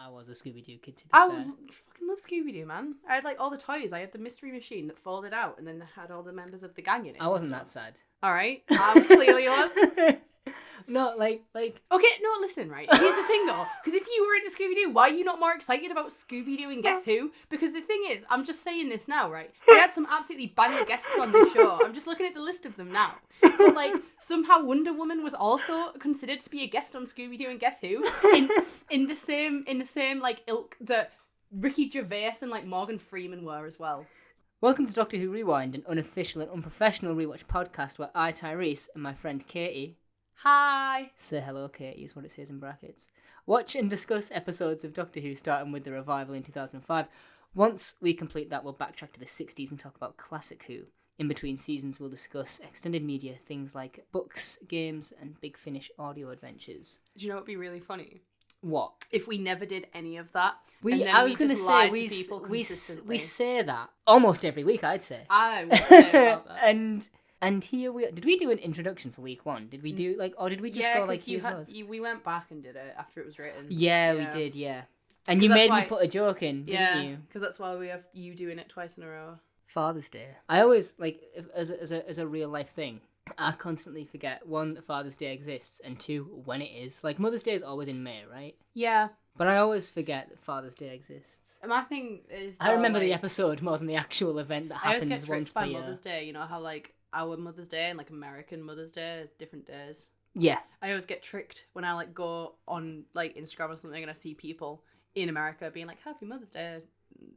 I was a Scooby-Doo kid, to be I fair. fucking love Scooby-Doo, man. I had, like, all the toys. I had the mystery machine that folded out and then had all the members of the gang in it. I wasn't that sad. All right. I clearly was. No, like... Okay, no, listen, right. Here's the thing, though. Because if you were into Scooby-Doo, why are you not more excited about Scooby-Doo and Guess Who? Because the thing is, I'm just saying this now, right? We had some absolutely banging guests on the show. I'm just looking at the list of them now. But, like, somehow Wonder Woman was also considered to be a guest on Scooby-Doo and Guess Who in the same like ilk that Ricky Gervais and like Morgan Freeman were as well. Welcome to Doctor Who Rewind, an unofficial and unprofessional rewatch podcast where I, Tyrese, and my friend Katie... Hi! Say hello, Katie, is what it says in brackets. Watch and discuss episodes of Doctor Who, starting with the revival in 2005. Once we complete that, we'll backtrack to the 60s and talk about classic Who. In between seasons, we'll discuss extended media, things like books, games, and Big Finish audio adventures. Do you know what would be really funny? What? If we never did any of that. I was going to say, we say that almost every week, I'd say. I would say about that. And here we are. Did we do an introduction for week one? Did we do, like, or did we just go, like, we went back and did it after it was written. Yeah, we did, yeah. And you made me put a joke in, didn't you? Because that's why we have you doing it twice in a row. Father's Day. I always, like, as a real life thing, I constantly forget, one, that Father's Day exists, and two, when it is. Like, Mother's Day is always in May, right? Yeah. But I always forget that Father's Day exists. My thing is... I remember the episode more than the actual event that happens once per year. I always get tricked by Mother's Day, you know how, like, our Mother's Day and, like, American Mother's Day are different days. Yeah. I always get tricked when I, like, go on, like, Instagram or something and I see people in America being like, Happy Mother's Day,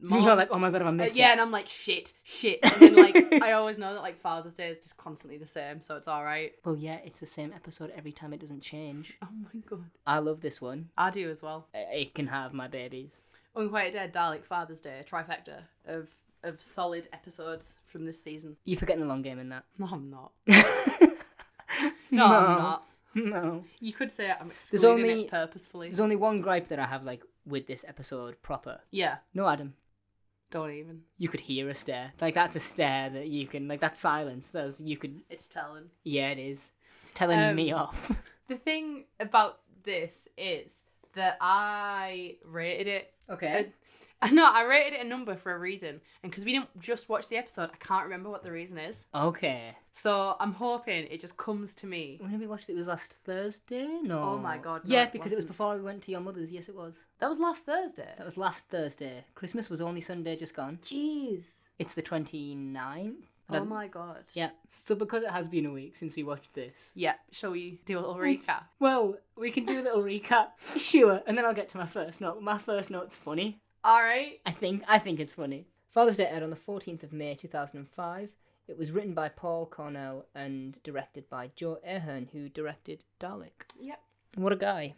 Mom. You're like, oh my god, I missed it. Yeah, and I'm like, shit. And then, like, I always know that, like, Father's Day is just constantly the same, so it's alright. Well, yeah, it's the same episode every time. It doesn't change. Oh my god. I love this one. I do as well. It can have my babies. Unquiet Dead, Dalek, Father's Day, trifecta of solid episodes from this season. You're forgetting the long game in that. No, I'm not. No, I'm not. No. You could say I'm excluding it purposefully. There's only one gripe that I have, like, with this episode proper. Yeah. No Adam. Don't even. You could hear a stare. Like, that's a stare that you can... Like, that silence. It's telling. Yeah, it is. It's telling me off. The thing about this is that I rated it. Okay. No, I rated it a number for a reason. And because we didn't just watch the episode, I can't remember what the reason is. Okay. So I'm hoping it just comes to me. When did we watch it? It was last Thursday? No. Oh my god. No, yeah, because it was before we went to your mother's. Yes, it was. That was last Thursday? That was last Thursday. Christmas was only Sunday just gone. Jeez. It's the 29th. Oh my god. Yeah. So because it has been a week since we watched this. Yeah. Shall we do a little recap? Well, we can do a little recap. Sure. And then I'll get to my first note. My first note's funny. Alright. I think it's funny. Father's Day aired on the 14th of May 2005. It was written by Paul Cornell and directed by Joe Ahern, who directed Dalek. Yep. What a guy.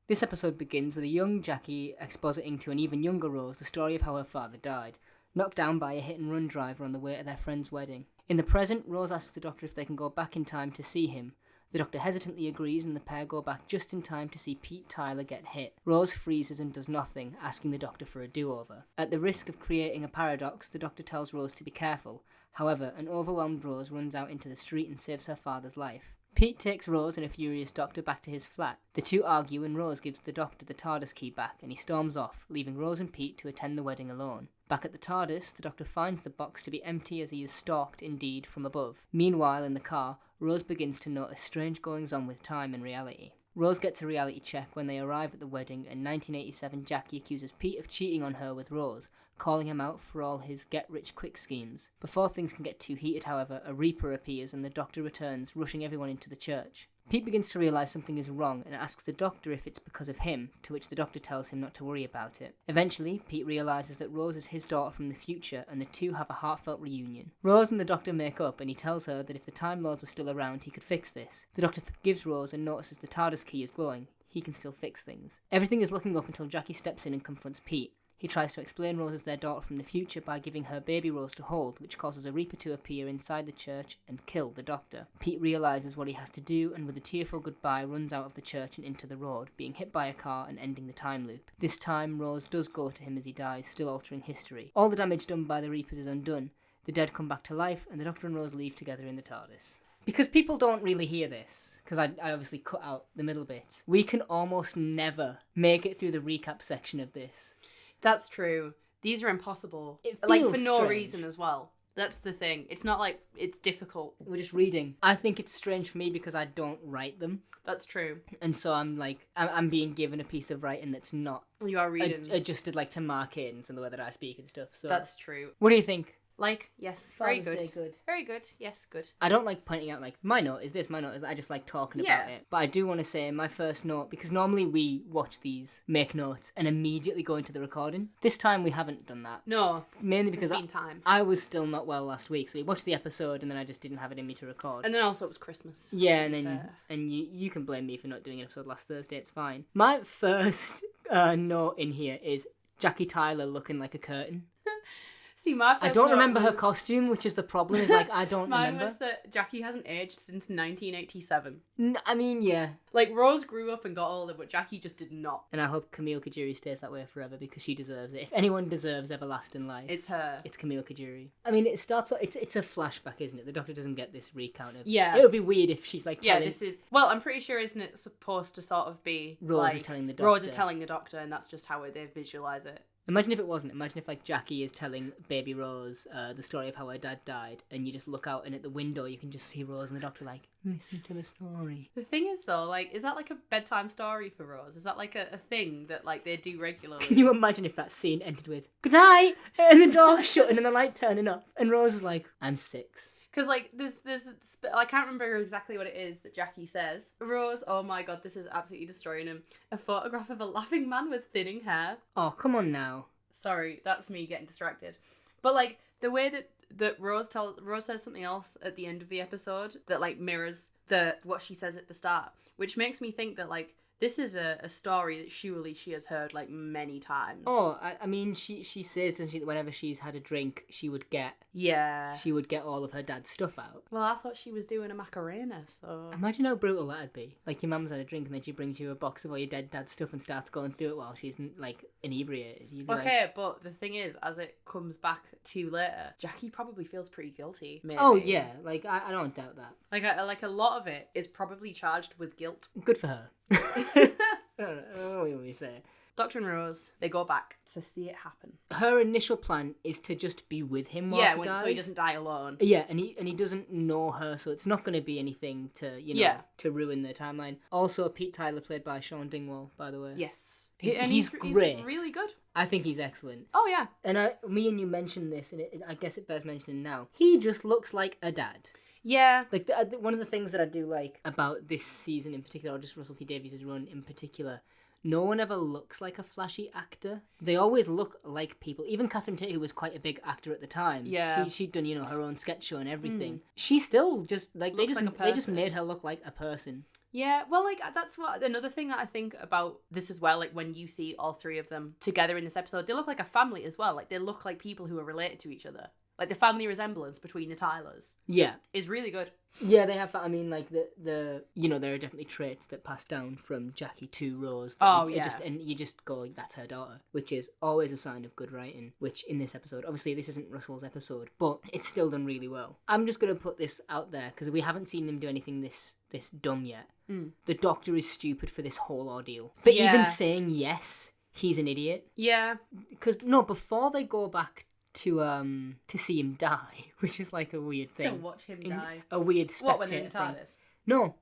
This episode begins with a young Jackie expositing to an even younger Rose the story of how her father died, knocked down by a hit-and-run driver on the way to their friend's wedding. In the present, Rose asks the doctor if they can go back in time to see him. The doctor hesitantly agrees and the pair go back just in time to see Pete Tyler get hit. Rose freezes and does nothing, asking the doctor for a do-over. At the risk of creating a paradox, the doctor tells Rose to be careful. However, an overwhelmed Rose runs out into the street and saves her father's life. Pete takes Rose and a furious doctor back to his flat. The two argue and Rose gives the doctor the TARDIS key back and he storms off, leaving Rose and Pete to attend the wedding alone. Back at the TARDIS, the doctor finds the box to be empty as he is stalked, indeed, from above. Meanwhile, in the car, Rose begins to notice strange goings-on with time and reality. Rose gets a reality check when they arrive at the wedding, and 1987 Jackie accuses Pete of cheating on her with Rose, calling him out for all his get-rich-quick schemes. Before things can get too heated, however, a Reaper appears and the doctor returns, rushing everyone into the church. Pete begins to realise something is wrong and asks the doctor if it's because of him, to which the doctor tells him not to worry about it. Eventually, Pete realises that Rose is his daughter from the future and the two have a heartfelt reunion. Rose and the doctor make up and he tells her that if the Time Lords were still around he could fix this. The doctor forgives Rose and notices the TARDIS key is glowing. He can still fix things. Everything is looking up until Jackie steps in and confronts Pete. He tries to explain Rose as their daughter from the future by giving her baby Rose to hold, which causes a Reaper to appear inside the church and kill the doctor. Pete realises what he has to do and with a tearful goodbye runs out of the church and into the road, being hit by a car and ending the time loop. This time Rose does go to him as he dies, still altering history. All the damage done by the Reapers is undone. The dead come back to life and the doctor and Rose leave together in the TARDIS. Because people don't really hear this, because I obviously cut out the middle bits, we can almost never make it through the recap section of this. That's true. These are impossible. It like, feels for no strange. reason as well. That's the thing. It's not like it's difficult. We're just reading. I think it's strange for me because I don't write them. That's true. And so I'm being given a piece of writing that's not You are reading. adjusted like to my cadence and the way that I speak and stuff. So That's true. what do you think? Like, yes, very Father's good. Day good. Very good. Yes, good. I don't like pointing out like my note is this, my note is that. I just like talking about it. But I do want to say my first note, because normally we watch these, make notes, and immediately go into the recording. This time we haven't done that. No. Mainly because It's been time. I was still not well last week, so we watched the episode and then I just didn't have it in me to record. And then also it was Christmas. Yeah, and then fair. and you can blame me for not doing an episode last Thursday. It's fine. My first note in here is Jackie Tyler looking like a curtain. See, my first I don't note remember her was- costume, which is the problem. Is like I don't Mine remember. was that Jackie hasn't aged since 1987. I mean, yeah. Like, Rose grew up and got older, but Jackie just did not. And I hope Camille Kajuri stays that way forever because she deserves it. If anyone deserves everlasting life, It's her. it's Camille Kajuri. I mean, it starts. It's a flashback, isn't it? The Doctor doesn't get this recount of. Yeah. It would be weird if she's like Yeah, telling. this is... Well, I'm pretty sure, isn't it supposed to sort of be... Rose like, is telling the Doctor. Rose is telling the Doctor, and that's just how they visualise it. Imagine if it wasn't. Imagine if like Jackie is telling baby Rose the story of how her dad died, and you just look out and at the window you can just see Rose and the Doctor like listen to the story. The thing is, though, like, is that like a bedtime story for Rose? Is that like a thing that like they do regularly? Can you imagine if that scene ended with "Good night" and the door shutting and the light turning off, and Rose is like, "I'm 6." Because, like, there's I can't remember exactly what it is that Jackie says. Rose, oh my god, this is absolutely destroying him. A photograph of a laughing man with thinning hair. Oh, come on now. Sorry, that's me getting distracted. But, like, the way that Rose says something else at the end of the episode that, like, mirrors what she says at the start, which makes me think that, like, this is a story that surely she has heard, like, many times. Oh, I mean, she says, doesn't she, that whenever she's had a drink, she would get Yeah. all of her dad's stuff out. Well, I thought she was doing a Macarena, so... Imagine how brutal that'd be. Like, your mum's had a drink and then she brings you a box of all your dead dad's stuff and starts going through it while she's, like, inebriated. You'd be Okay, but the thing is, as it comes back to later, Jackie probably feels pretty guilty, maybe. Oh, yeah. Like, I don't doubt that. Like a lot of it is probably charged with guilt. Good for her. I don't know what we say. Doctor and Rose, they go back to see it happen. Her initial plan is to just be with him whilst he dies. So he doesn't die alone. Yeah, and he doesn't know her, so it's not going to be anything to, to ruin the timeline. Also, Pete Tyler, played by Sean Dingwall, by the way. Yes. He's great. He's really good. I think he's excellent. Oh, yeah. And me and you mentioned this, and I guess it bears mentioning now. He just looks like a dad. Yeah. Like, one of the things that I do like about this season in particular, or just Russell T Davies' run in particular, no one ever looks like a flashy actor. They always look like people. Even Catherine Tate, who was quite a big actor at the time, Yeah. she'd done her own sketch show and everything. She still just like Looks like a they just person. made her look like a person. Yeah, well, like, that's what another thing that I think about this as well, like, when you see all three of them together in this episode, they look like a family as well. Like, they look like people who are related to each other. Like, the family resemblance between the Tylers Yeah. is really good. Yeah, they have. I mean, like the there are definitely traits that pass down from Jackie to Rose. That Oh, you, yeah. you just go, that's her daughter, which is always a sign of good writing. Which in this episode, obviously, this isn't Russell's episode, but it's still done really well. I'm just gonna put this out there because we haven't seen them do anything this dumb yet. The Doctor is stupid for this whole ordeal. For even saying yes, he's an idiot. Yeah. Because before they go back to see him die, which is like a weird thing. So watch him die. A weird spectator What, when they're in the thing. TARDIS? No,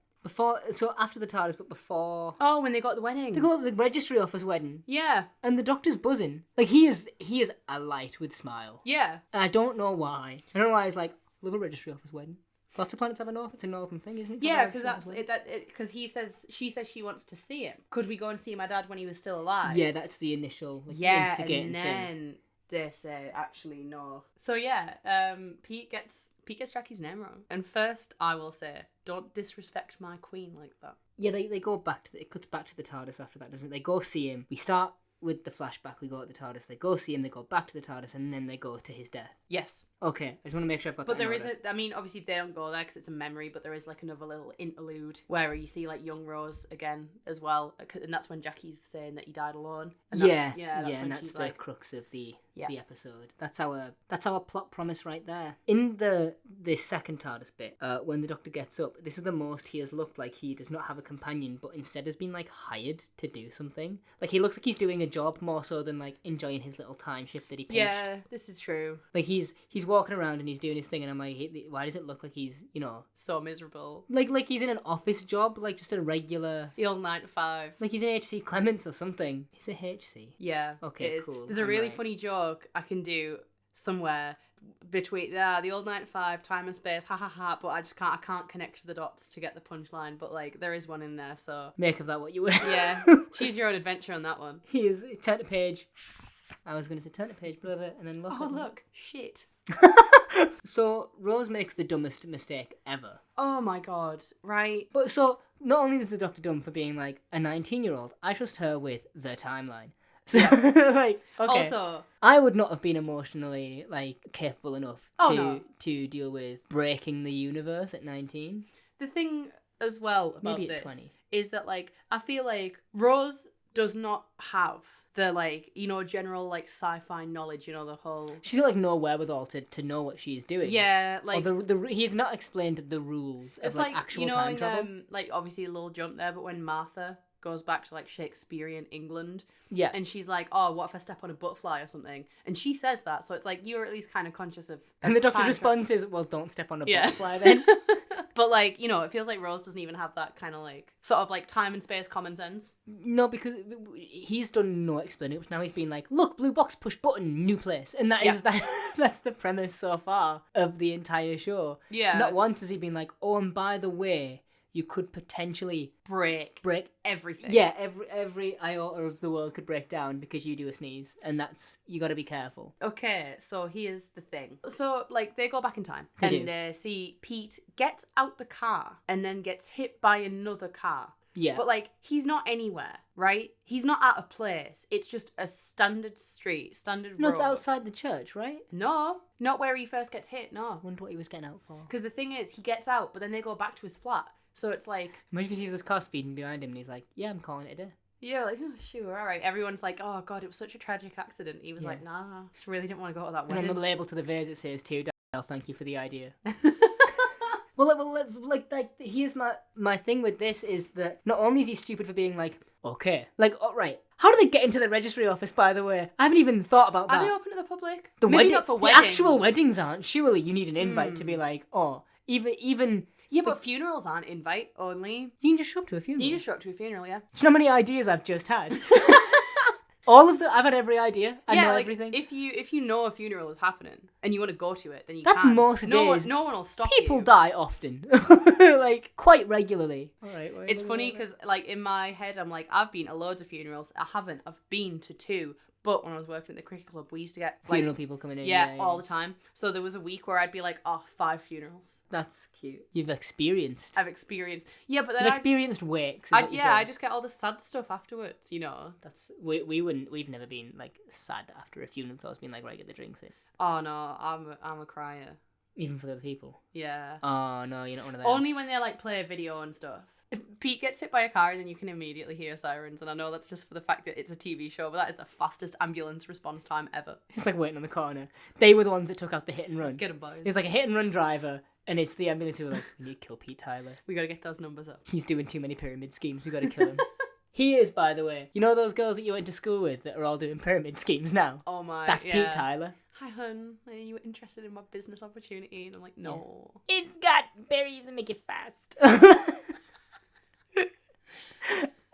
so after the TARDIS, but before Oh, when they got the wedding. they go to the registry office wedding, Yeah. and the Doctor's buzzing. Like he is a light with smile, Yeah. and I don't know why. I don't know why he's like love a registry office wedding. Lots of planets have a north. It's a northern thing, isn't it? Yeah, because she says she wants to see him. Could we go and see my dad when he was still alive? Yeah, that's the initial Yeah, instigating and thing. then they say actually no. So yeah, Pete gets Jackie's name wrong. And first, I will say, don't disrespect my queen like that. Yeah, they go back to it cuts back to the TARDIS after that, doesn't it? They go see him. We start with the flashback. We go at the TARDIS. They go see him. They go back to the TARDIS, and then they go to his death. Yes. Okay, I just want to make sure I've got But that. there is obviously they don't go there because it's a memory, but there is like another little interlude where you see like young Rose again as well, and that's when Jackie's saying that he died alone. And that's when and that's she's the like, crux of the the episode. That's our plot promise right there. In this second TARDIS bit, when the Doctor gets up, this is the most he has looked like he does not have a companion, but instead has been like hired to do something. Like he looks like he's doing a job more so than like enjoying his little time shift that he pinched. Yeah, this is true. Like he's walking around and he's doing his thing, and I'm like, why does it look like he's, you know, so miserable? Like he's in an office job, like just a regular, the old 9 to 5. like he's in HC Clements or something. Is it HC? Yeah. Okay, cool. There's a really funny joke I can do somewhere between the old 9 to 5, time and space, ha ha ha, but I can't connect the dots to get the punchline, but like there is one in there, so make of that what you will. Yeah. Choose your own adventure on that one. He is turn to page. I was going to say turn to page, brother, and then look. Oh, look. Shit. So, Rose makes the dumbest mistake ever. Oh my god, right. But so, not only is the Doctor dumb for being like a 19-year-old, I trust her with the timeline. So, like, okay. Also, I would not have been emotionally, like, capable enough no. to deal with breaking the universe at 19. The thing as well about Maybe at this 20. is that, like, I feel like Rose does not have the, like, you know, general, like, sci-fi knowledge, you know, the whole... She's got, like, no wherewithal to know what she's doing. Yeah, like... Or he's not explained the rules of, like, actual time travel. Like, obviously a little jump there, but when Martha goes back to, like, Shakespearean England... Yeah. And she's like, oh, what if I step on a butterfly or something? And she says that, so it's like, you're at least kind of conscious of... And the Doctor's response is, well, don't step on a butterfly then. But, like, you know, it feels like Rose doesn't even have that kind of, like, sort of, like, time and space common sense. No, because he's done no explanation. Now he's been like, look, blue box, push button, new place. And that's the premise so far of the entire show. Yeah. Not once has he been like, oh, and by the way, you could potentially break everything. Yeah, every iota of the world could break down because you do a sneeze, and you got to be careful. Okay, so here's the thing. So, like, they go back in time They see Pete gets out the car and then gets hit by another car. Yeah. But, like, he's not anywhere, right? He's not at a place. It's just a standard street, standard road. No, it's outside the church, right? No, not where he first gets hit, no. I wonder what he was getting out for. Because the thing is, he gets out, but then they go back to his flat. So it's like... Imagine if he sees this car speeding behind him and he's like, yeah, I'm calling it a day. Yeah, like, oh, sure, all right. Everyone's like, oh, God, it was such a tragic accident. He was like, nah, just really didn't want to go to that wedding. And on the label to the vase it says, to Dale, thank you for the idea. Well, let's, like, here's my thing with this is that not only is he stupid for being like, okay, like, oh, right, how do they get into the registry office, by the way? I haven't even thought about that. Are they open to the public? Maybe not for weddings. The actual weddings aren't. Surely you need an invite to be like, oh, even... Yeah, but funerals aren't invite only. You can just show up to a funeral. You just show up to a funeral, yeah. Do you know how many ideas I've just had? I've had every idea. I know like, everything. If you know a funeral is happening and you want to go to it, then you That's can. most days. No one will stop People you. die often. Like, quite regularly. All right, it's funny because, like, in my head, I'm like, I've been to loads of funerals. I haven't. I've been to 2. But when I was working at the cricket club, we used to get... Funeral people coming in. Yeah, all the time. So there was a week where I'd be like, 5 funerals. That's cute. I've experienced. Yeah, but then You've experienced wakes. I just get all the sad stuff afterwards, you know. We've never been, like, sad after a funeral. So it's been like, right, get the drinks in. Oh, no, I'm a crier. Even for the other people? Yeah. Oh, no, you're not one of them. Only when they, like, play a video and stuff. If Pete gets hit by a car, then you can immediately hear sirens, and I know that's just for the fact that it's a TV show, but that is the fastest ambulance response time ever. It's like waiting on the corner. They were the ones that took out the hit and run. Get 'em, boys. It's like a hit and run driver, and it's the ambulance who were like, we need to kill Pete Tyler. We gotta get those numbers up. He's doing too many pyramid schemes, we gotta kill him. He is, by the way. You know those girls that you went to school with that are all doing pyramid schemes now? Oh my, That's Pete Tyler. Hi, hun. Are you interested in my business opportunity? And I'm like, no. Yeah. It's got berries and make it fast.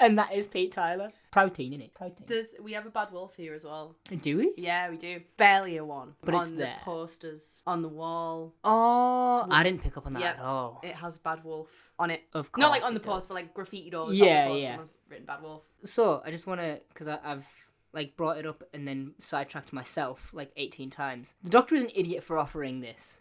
And that is Pete Tyler. Protein, innit? Protein. We have a bad wolf here as well. Do we? Yeah, we do. Barely a one. But it's on there. The posters, on the wall. Oh, I didn't pick up on that at all. It has bad wolf on it. Of course. Not like on the post, but like graffitied over the post. Someone's written bad wolf. So, I just want to, because I've like brought it up and then sidetracked myself like 18 times. The Doctor is an idiot for offering this.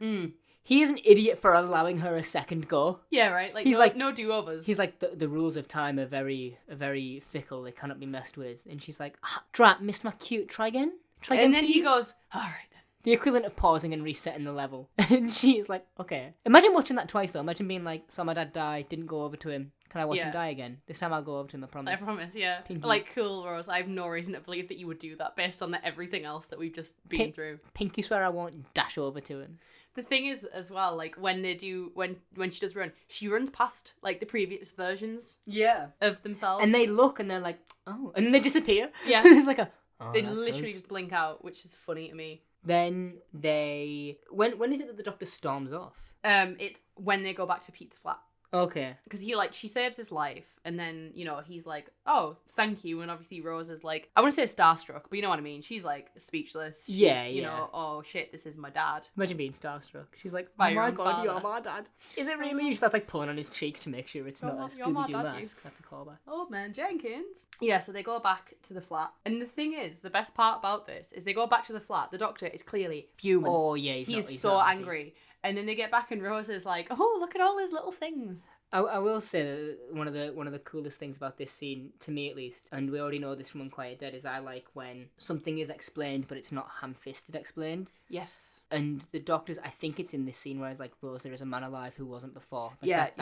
He is an idiot for allowing her a second go. Yeah, right. Like, he's no do-overs. He's like, the rules of time are very fickle. They cannot be messed with. And she's like, drat, missed my cue. Try again? And then he goes, all right then. The equivalent of pausing and resetting the level. And she's like, okay. Imagine watching that twice, though. Imagine being like, so my dad died, didn't go over to him. Can I watch him die again? This time I'll go over to him, I promise. I promise, yeah. Pinky. Like, cool, Rose. I have no reason to believe that you would do that based on everything else that we've just been through. Pinky swear I won't dash over to him. The thing is, as well, like, when she does run, she runs past, like, the previous versions of themselves. And they look and they're like, oh. And then they disappear. Yeah. It's like they literally just blink out, which is funny to me. Then they... When is it that the doctor storms off? It's when they go back to Pete's flat. Okay. Because she saves his life, and then, he's like, oh, thank you, and obviously Rose is like, I want to say starstruck, but you know what I mean, she's like, speechless. She's, you know, oh shit, this is my dad. Imagine being starstruck. She's like, By oh your my own god, father. you're my dad. Is it really? She starts like pulling on his cheeks to make sure it's not a Scooby-Doo mask. That's a callback. Old man Jenkins. Yeah, so they go back to the flat, and the thing is, the best part about this is they go back to the flat, the doctor is clearly fuming. Oh yeah, he's so angry. And then they get back and Rose is like, oh, look at all his little things. I will say that one of the coolest things about this scene, to me at least, and we already know this from Unquiet Dead, is I like when something is explained but it's not ham-fisted explained. Yes. And the doctors, I think it's in this scene where it's like, Rose, there is a man alive who wasn't before. Like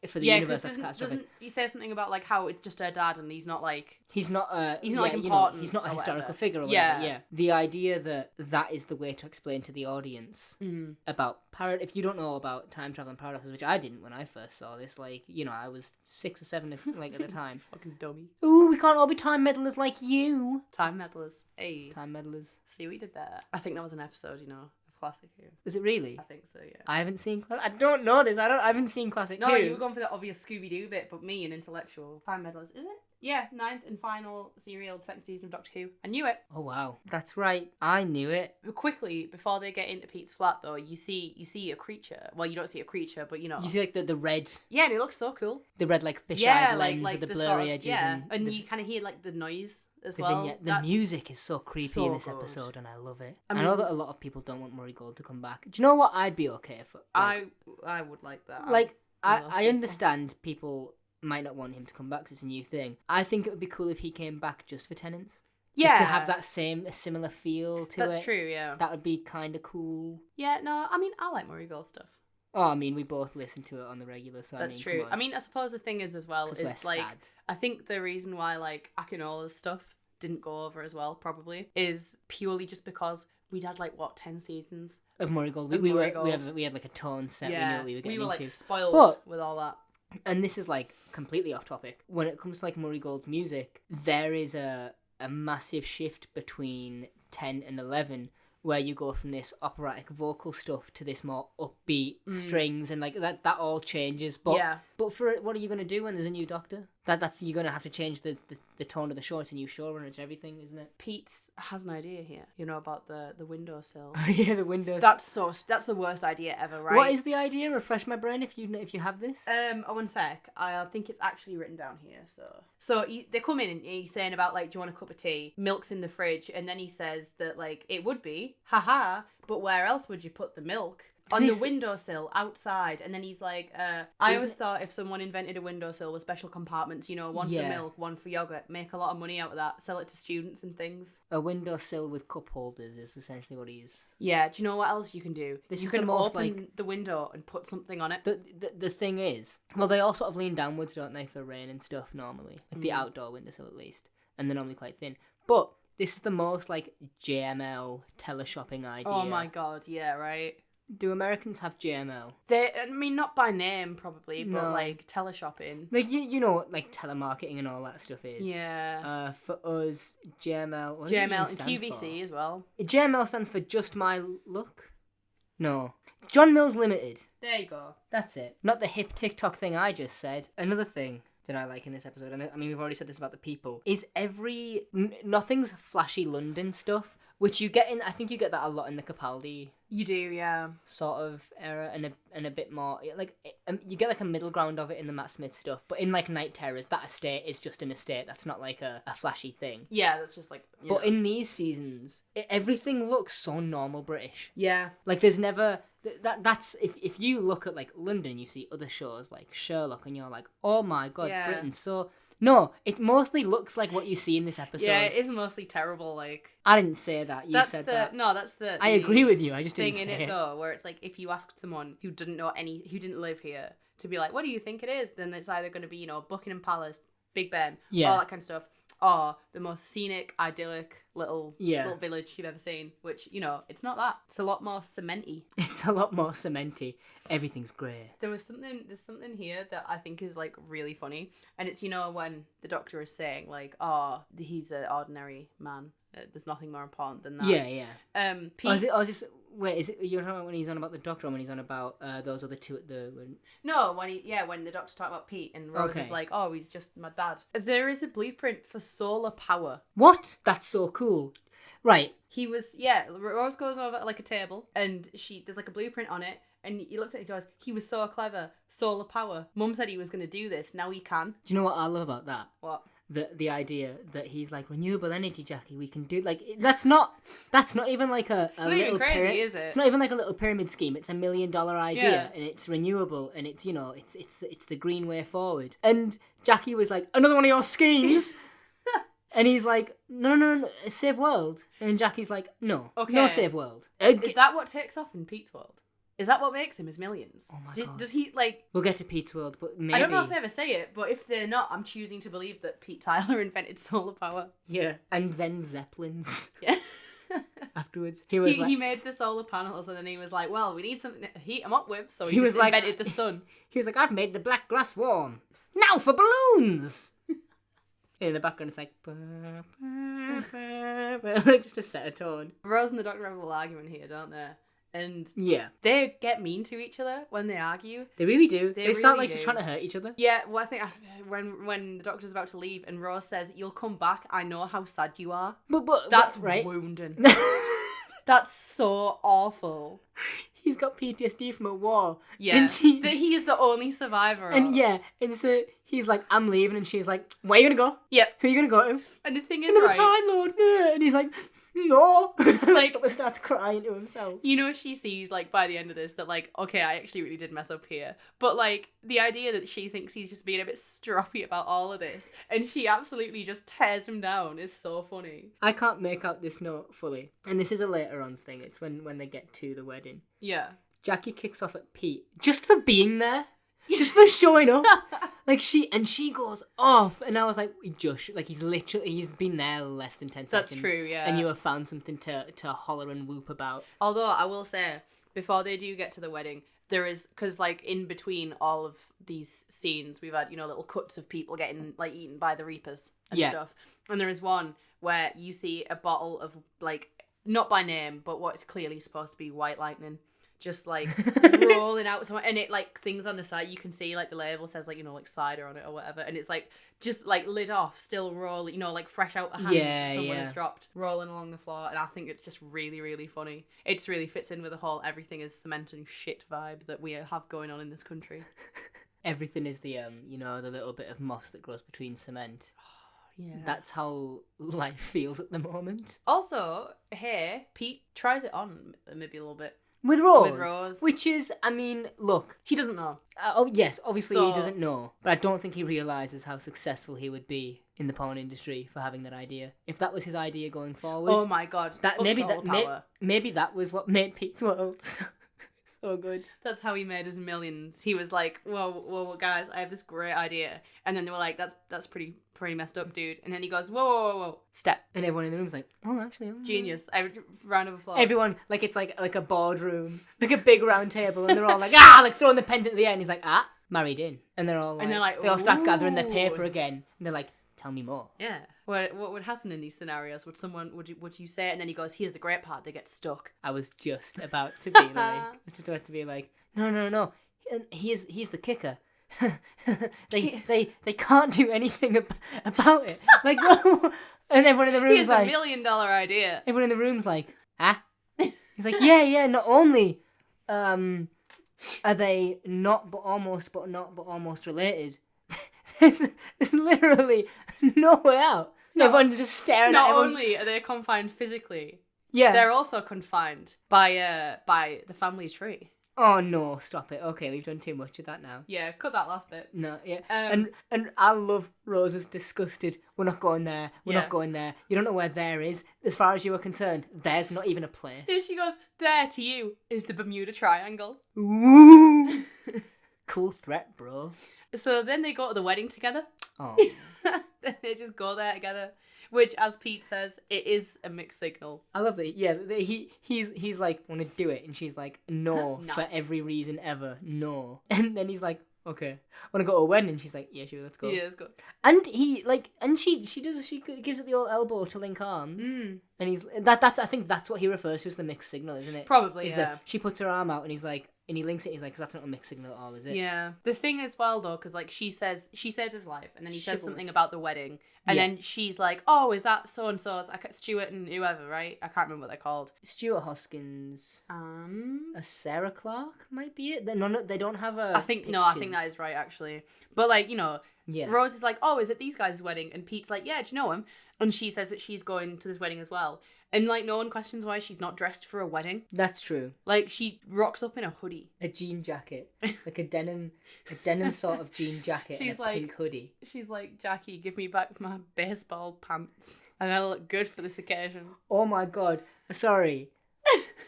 for the universe, that's catastrophic. Doesn't he say something about like how it's just her dad and he's not like... He's not like important. He's not a historical figure or whatever. whatever. Yeah. The idea that is the way to explain to the audience about if you don't know about time travel and paradoxes, which I didn't when I first saw this, like, I was 6 or 7 like at the time. Fucking dummy. Ooh, we can't all be time meddlers like you. Time meddlers. Hey. Time meddlers. See what you did there? I think that was an episode, of Classic Who. Is it really? I think so, yeah. I haven't seen... I don't know this. I haven't seen Classic Who. No, you were going for the obvious Scooby-Doo bit, but me, an intellectual. Time meddlers. Is it? Yeah, 9th and final serial, 2nd season of Doctor Who. I knew it. Oh, wow. That's right. I knew it. But quickly, before they get into Pete's flat, though, you see a creature. Well, you don't see a creature, but You see, like, the red... Yeah, and it looks so cool. The red, like, fish-eyed lens like with the blurry blurry edges. Yeah, and you kind of hear, like, the noise as well. Vignette. The music is so creepy so in this good. episode, and I love it. I I know that a lot of people don't want Murray Gold to come back. Do you know what I'd be okay for? Like, I would like that. Like, I understand people might not want him to come back because it's a new thing. I think it would be cool if he came back just for Tenants. Yeah. Just to have that a similar feel to it. That's true, yeah. That would be kind of cool. Yeah, no, I mean, I like Murray Gold stuff. Oh, I mean, we both listen to it on the regular, so That's I mean, true. Come on. I mean, I suppose the thing is as well, 'Cause is we're like, sad. I think the reason why, like, Akinola's stuff didn't go over as well, probably, is purely just because we'd had, like, 10 seasons? Of Murray Gold. Of Murray Gold. We had like a tone set. Yeah, We knew what we were getting we were, like, into. spoiled with all that. And this is like completely off topic. When it comes to like Murray Gold's music, there is a massive shift between 10 and 11 where you go from this operatic vocal stuff to this more upbeat strings and like that all changes. But for what are you going to do when there's a new Doctor? That's you're going to have to change the tone of the show. It's a new showrunner, it's everything, isn't it? Pete has an idea here, about the windowsill. Yeah, the windows. That's the worst idea ever, right? What is the idea? Refresh my brain if you have this. One sec. I think it's actually written down here. So they come in and he's saying about like, do you want a cup of tea? Milk's in the fridge, and then he says that like it would be, haha. But where else would you put the milk? On the windowsill outside. And then he's like, I always thought if someone invented a windowsill with special compartments, one for milk, one for yogurt, make a lot of money out of that, sell it to students and things. A windowsill with cup holders is essentially what he is. Yeah, do you know what else you can do? This you is can the most, open like, the window and put something on it. The thing is, well, they all sort of lean downwards, don't they, for rain and stuff normally. Like the outdoor windowsill at least. And they're normally quite thin. But this is the most like JML teleshopping idea. Oh my god, yeah, right? Do Americans have JML? Not by name probably, but No. like teleshopping. Like you know what like telemarketing and all that stuff is. Yeah. For us, JML. What does it even JML and stand QVC as well. for? JML stands for Just My Luck. No, John Mills Limited. There you go. That's it. Not the hip TikTok thing I just said. Another thing that I like in this episode, and I mean we've already said this about the people, is nothing's flashy London stuff. Which you get in, I think you get that a lot in the Capaldi You do, yeah. sort of era, and a bit more like you get like a middle ground of it in the Matt Smith stuff. But in like Night Terrors, that estate is just an estate. That's not like a flashy thing. Yeah, that's just like. But in these seasons, everything looks so normal British. Yeah. Like there's never that's if you look at like London, you see other shows like Sherlock, and you're like, oh my god, Yeah. Britain's so. No, it mostly looks like what you see in this episode. Yeah, it is mostly terrible. Like, I didn't say that. You said that. No, that's the. I agree with you. I just thing didn't in say it though, where it's like if you asked someone who didn't live here to be like, what do you think it is? Then it's either going to be, Buckingham Palace, Big Ben, all that kind of stuff, or the most scenic, idyllic little village you've ever seen. Which it's not that. It's a lot more cementy. It's a lot more cementy. Everything's grey. There's something here that I think is like really funny, and it's when the doctor is saying like, oh, he's an ordinary man. There's nothing more important than that. Yeah. Pete... Is it you're talking about when he's on about the doctor, or when he's on about those other two at the? No, when the doctor's talking about Pete and Rose is like, oh, he's just my dad. There is a blueprint for solar power. What? That's so cool. Right. He was Rose goes over like a table and there's like a blueprint on it. And he looks at it and goes, he was so clever. Solar power. Mum said he was going to do this. Now he can. Do you know what I love about that? What? The idea that he's like, renewable energy, Jackie, we can do, like, that's not even like a little crazy, is it? It's not even like a little pyramid scheme. It's $1 million idea, and it's renewable, and it's it's the green way forward. And Jackie was like, another one of your schemes. And he's like, no, save world. And Jackie's like, no save world. Is that what takes off in Pete's world? Is that what makes him his millions? Oh my God. Does he, like... We'll get to Pete's world, but maybe... I don't know if they ever say it, but if they're not, I'm choosing to believe that Pete Tyler invented solar power. Yeah. And then Zeppelins. Yeah. Afterwards. He made the solar panels and then he was like, well, we need something to heat them up with, so he invented the sun. He was like, I've made the black glass warm. Now for balloons! In the background, it's like... just to set a tone. Rose and the Doctor have a little argument here, don't they? And they get mean to each other when they argue. They really do. They start really like just trying to hurt each other. Yeah, well, I think when the Doctor's about to leave and Rose says, "You'll come back. I know how sad you are." But that's right. wounding. That's so awful. He's got PTSD from a war. Yeah, and he is the only survivor. And and so he's like, "I'm leaving," and she's like, "Where are you gonna go? Yep. Who are you gonna go to?" And the thing is, Another Time Lord. And he's like, no. Like, starts crying to himself. She sees, like, by the end of this that, like, okay, I actually really did mess up here. But, like, the idea that she thinks he's just being a bit stroppy about all of this and she absolutely just tears him down is so funny. I can't make out this note fully. And this is a later on thing. It's when they get to the wedding. Yeah. Jackie kicks off at Pete just for being there. Just for showing up. Like, she goes off. And I was like, Josh, like, he's been there less than 10 seconds. That's true, yeah. And you have found something to holler and whoop about. Although, I will say, before they do get to the wedding, there is, because, like, in between all of these scenes, we've had, little cuts of people getting, like, eaten by the Reapers and stuff. And there is one where you see a bottle of, like, not by name, but what is clearly supposed to be white lightning. Just like rolling out somewhere, and it like things on the side you can see like the label says like like cider on it or whatever, and it's like just like lid off, still rolling, like fresh out the hand that someone has dropped, rolling along the floor. And I think it's just really, really funny. It just really fits in with the whole everything is cement and shit vibe that we have going on in this country. Everything is the the little bit of moss that grows between cement. Yeah. That's how life feels at the moment. Also, here Pete tries it on maybe a little bit. With Rose. Which is, I mean, look. He doesn't know. Yes, obviously he doesn't know. But I don't think he realises how successful he would be in the porn industry for having that idea. If that was his idea going forward. Oh my God. Maybe that was what made Pete's World so good. That's how he made his millions. He was like, whoa, guys, I have this great idea. And then they were like, that's pretty messed up, dude. And then he goes, whoa, step. And everyone in the room's like, oh, actually. Genius. Round of applause. Everyone, like, it's like a boardroom, like a big round table, and they're all like, like throwing the pens at the end. He's like, married in. And they're all like, they all start gathering their paper again. And they're like, tell me more. Yeah. What would happen in these scenarios? Would you say it? And then he goes, here's the great part, they get stuck. I was just about to be like, no. And he's the kicker. they can't do anything about it. Like, and everyone in the room's like, here's $1 million idea. Everyone in the room's like, He's like, yeah. Not only are they not but almost related. There's literally no way out. Everyone's just staring at everyone. Not only are they confined physically, they're also confined by the family tree. Oh no, stop it. Okay, we've done too much of that now. Yeah, cut that last bit. No, yeah. And I love Rose's disgusted, we're not going there, we're not going there. You don't know where there is. As far as you are concerned, there's not even a place. Here she goes, there to you is the Bermuda Triangle. Ooh. Cool threat, bro. So then they go to the wedding together. Oh. Then they just go there together. Which, as Pete says, it is a mixed signal. I love that. Yeah, he's like, want to do it, and she's like, no, No. for every reason ever, no. And then he's like, okay, want to go to a wedding? And she's like, yeah, sure, let's go. Yeah, let's go. And he she gives it the old elbow to link arms, and he's that's I think that's what he refers to as the mixed signal, isn't it? Probably, is yeah. that she puts her arm out, and he's like. And he links it, he's like, 'cause that's not a mixed signal at all, is it? Yeah. The thing as well, though, because, like, she saved his life, and then he says Chivalrous. something about the wedding, and then she's like, oh, is that so-and-so's, Stuart and whoever, right? I can't remember what they're called. Stuart Hoskins. And... Sarah Clark might be it? No, they don't have a I think that is right, actually. But, like, you know, Rose is like, oh, is it these guys' wedding? And Pete's like, yeah, do you know him? And she says that she's going to this wedding as well. And, like, no one questions why she's not dressed for a wedding. That's true. Like, she rocks up in a hoodie. A jean jacket. Like a denim sort of jean jacket and a pink hoodie. She's like, Jackie, give me back my baseball pants. I gotta look good for this occasion. Oh my god. Sorry.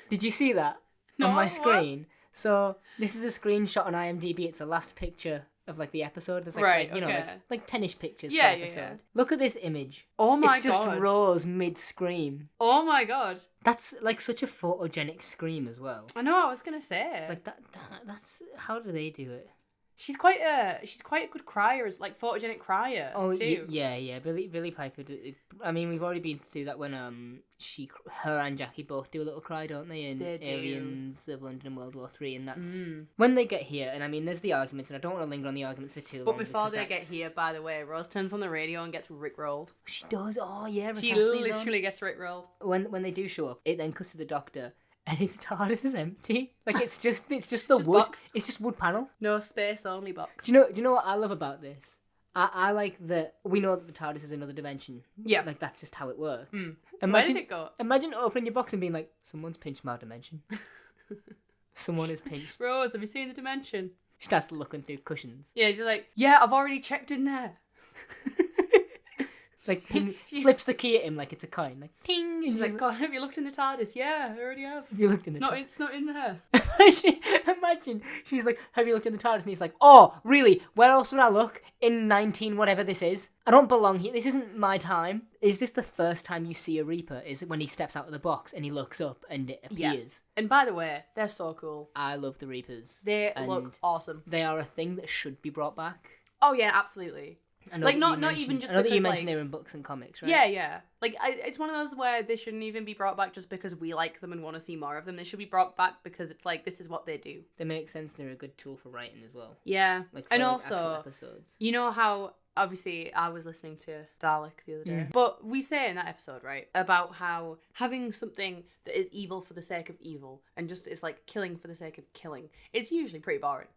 Did you see that? No, on my what? screen? So, this is a screenshot on IMDb. It's the last picture of like the episode. There's like, like 10ish pictures per episode. Yeah. Look at this image. Oh my god. It's just Rose mid-scream. Oh my god. That's like such a photogenic scream as well. I know, I was gonna say. Like that's how do they do it? She's quite a good crier, like photogenic crier. Oh too. Yeah. Billy Piper. I mean, we've already been through that when her and Jackie both do a little cry, don't they? In Aliens of London and World War III, and that's when they get here. And I mean, there's the arguments, and I don't want to linger on the arguments for too long. But before they get here, by the way, Rose turns on the radio and gets rickrolled. She does. Oh yeah, she literally gets rickrolled. When they do show up, it then cuts to the Doctor. And his TARDIS is empty. Like it's just the just wood. Box. It's just wood panel. No space, only box. Do you know what I love about this? I like that we know that the TARDIS is another dimension. Yeah. Like that's just how it works. Where did it go? Imagine opening your box and being like, someone's pinched my dimension. Someone is pinched. Rose, have you seen the dimension? She starts looking through cushions. Yeah, she's like, yeah, I've already checked in there. Like ping, flips the key at him like it's a coin. Like ping. And she's like, God, have you looked in the TARDIS? Yeah, I already have. Have you looked in the It's not in there. Imagine she's like, have you looked in the TARDIS? And he's like, oh, really? Where else would I look? In 19 whatever this is. I don't belong here. This isn't my time. Is this the first time you see a Reaper? Is it when he steps out of the box and he looks up and it appears? Yeah. And by the way, they're so cool. I love the Reapers. They look awesome. They are a thing that should be brought back. Oh yeah, absolutely. Like not even just. I know because, that you mentioned they were in books and comics, right? Yeah. Like it's one of those where they shouldn't even be brought back just because we like them and want to see more of them. They should be brought back because it's like this is what they do. They make sense. They're a good tool for writing as well. Yeah, like for, and like, also actual episodes. You know how obviously I was listening to Dalek the other day, but we say in that episode right about how having something that is evil for the sake of evil and just is like killing for the sake of killing, it's usually pretty boring.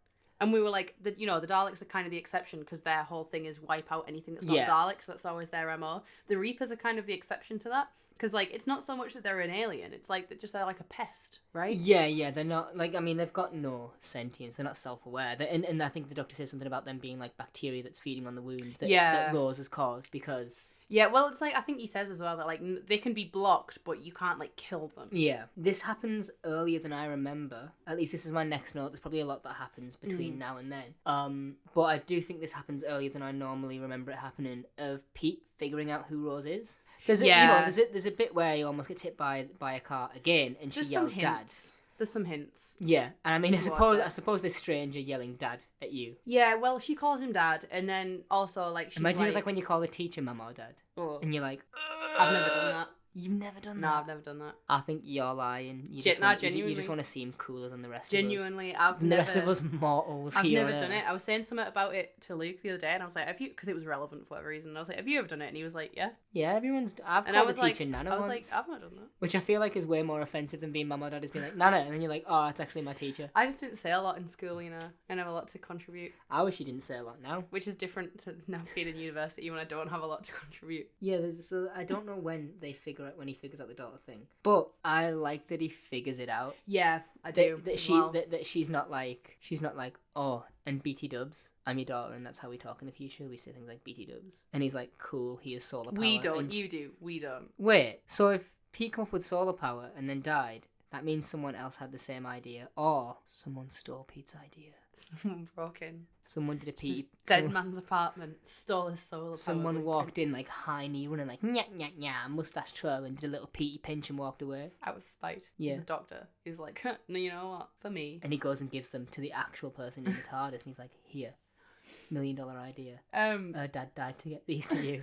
And we were like, the Daleks are kind of the exception because their whole thing is wipe out anything that's not Daleks. So that's always their MO. The Reapers are kind of the exception to that because, like, it's not so much that they're an alien. It's like they're like a pest, right? Yeah. They're not, like, I mean, they've got no sentience. They're not self-aware. And I think the Doctor says something about them being like bacteria that's feeding on the wound that Rose has caused because... Yeah, well, it's like, I think he says as well that, like, they can be blocked, but you can't, like, kill them. Yeah. This happens earlier than I remember. At least this is my next note. There's probably a lot that happens between now and then. But I do think this happens earlier than I normally remember it happening, of Pete figuring out who Rose is. There's a bit where he almost gets hit by a car again, and she yells "Dad." There's some hints. Yeah, and I mean, I suppose this stranger yelling "Dad" at you. Yeah, well, she calls him Dad, and then also like she's imagine it was like when you call a teacher Mama or Dad, and you're like, I've never done that. You've never done that? No, I've never done that. I think you're lying. You just want to seem cooler than the rest of us. Genuinely, the rest of us mortals I've here. I've never done it. I was saying something about it to Luke the other day, and I was like, have you, because it was relevant for whatever reason, and I was like, have you ever done it? And he was like, yeah. Yeah, I've called the teacher Nana once. I was like, I've not done that. Which I feel like is way more offensive than being Mama or Dad, is being like, Nana, and then you're like, oh, it's actually my teacher. I just didn't say a lot in school, you know. I have a lot to contribute. I wish you didn't say a lot now. Which is different to now being in university when I don't have a lot to contribute. Yeah, so I don't know when they figure when he figures out the daughter thing. But I like that he figures it out. Yeah, I do. That she's not like, oh, and BT dubs, I'm your daughter, and that's how we talk in the future. We say things like BT dubs, and he's like, cool, he has solar power. We don't. You do. We don't. Wait, so if Pete come up with solar power and then died, that means someone else had the same idea, or someone stole Pete's idea. Someone broke in. Someone did a Pete. Dead man's apartment, stole his solar power. Someone walked in like high knee running like nya nya nya, mustache twirl, and did a little Petey pinch and walked away. I was spite. Yeah. He's a doctor. He was like, no, you know what? For me. And he goes and gives them to the actual person in the TARDIS, and he's like, here, $1 million idea. Dad died to get these to you.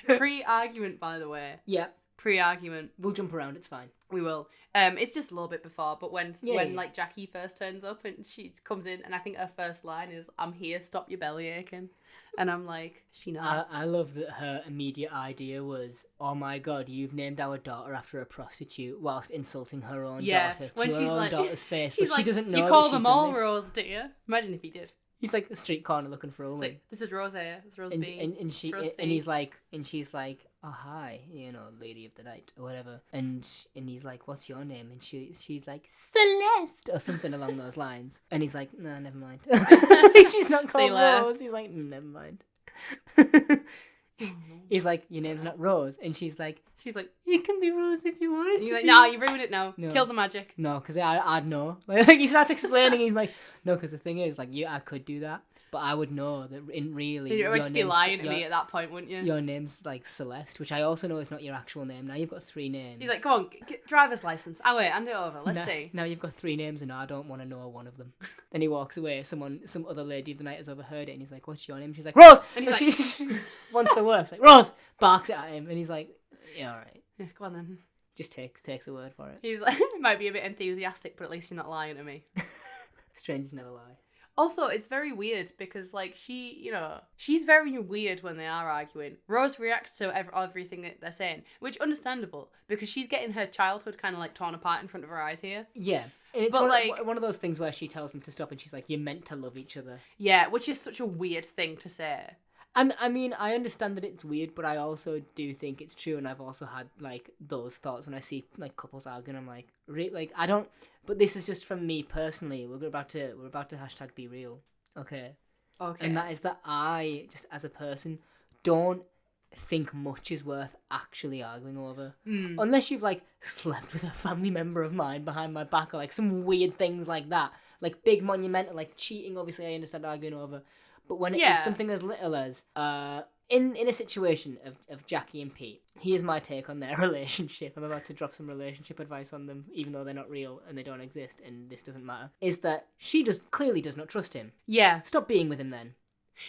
Pre-argument, by the way. Yeah. Pre-argument. We'll jump around, it's fine. We will. It's just a little bit before, but when like Jackie first turns up and she comes in, and I think her first line is, "I'm here, stop your belly aching," and I'm like, she knows. I love that her immediate idea was, oh my god, you've named our daughter after a prostitute, whilst insulting her own daughter to her own daughter's face, but she doesn't know. You call them all Rose, do you? Imagine if he did. He's like the street corner looking for a woman. Like, this is Rose A. This is Rose B. And she's like, oh hi, lady of the night or whatever. And he's like, what's your name? And she's like, Celeste or something along those lines. And he's like, no, never mind. She's not called Rose. He's like, never mind. He's like, your name's not Rose, and she's like, you can be Rose if you want it. He's like, nah, you ruined it now. No. Kill the magic. No, because I'd know. Like he starts explaining, he's like, no, because the thing is, like, I could do that, but I would know that in really. You would just be lying to me at that point, wouldn't you? Your name's like Celeste, which I also know is not your actual name. Now you've got 3 names. He's like, come on, get driver's license. Oh wait, hand it over. Let's see. Now you've got 3 names, and I don't want to know one of them. Then he walks away. Some other lady of the night has overheard it, and he's like, what's your name? She's like, Rose. And he's like, wants to work. Like, Rose barks at him, and he's like, yeah, all right. Yeah, go on then. Just takes a word for it. He's like, might be a bit enthusiastic, but at least you're not lying to me. Strangers never lie. Also, it's very weird because, like, she's very weird when they are arguing. Rose reacts to everything that they're saying, which understandable because she's getting her childhood kind of like torn apart in front of her eyes here. Yeah, and it's one of those things where she tells them to stop, and she's like, "You're meant to love each other." Yeah, which is such a weird thing to say. I mean, I understand that it's weird, but I also do think it's true, and I've also had, like, those thoughts when I see, like, couples arguing. I'm like, I don't... But this is just from me personally. We're about to hashtag be real, okay? Okay. And that is that I, just as a person, don't think much is worth actually arguing over. Unless you've, like, slept with a family member of mine behind my back, or, like, some weird things like that. Like, big monumental, like, cheating, obviously, I understand arguing over. But when it is something as little as, in a situation of Jackie and Pete, here's my take on their relationship. I'm about to drop some relationship advice on them, even though they're not real and they don't exist, and this doesn't matter. Is that she clearly does not trust him. Yeah. Stop being with him then.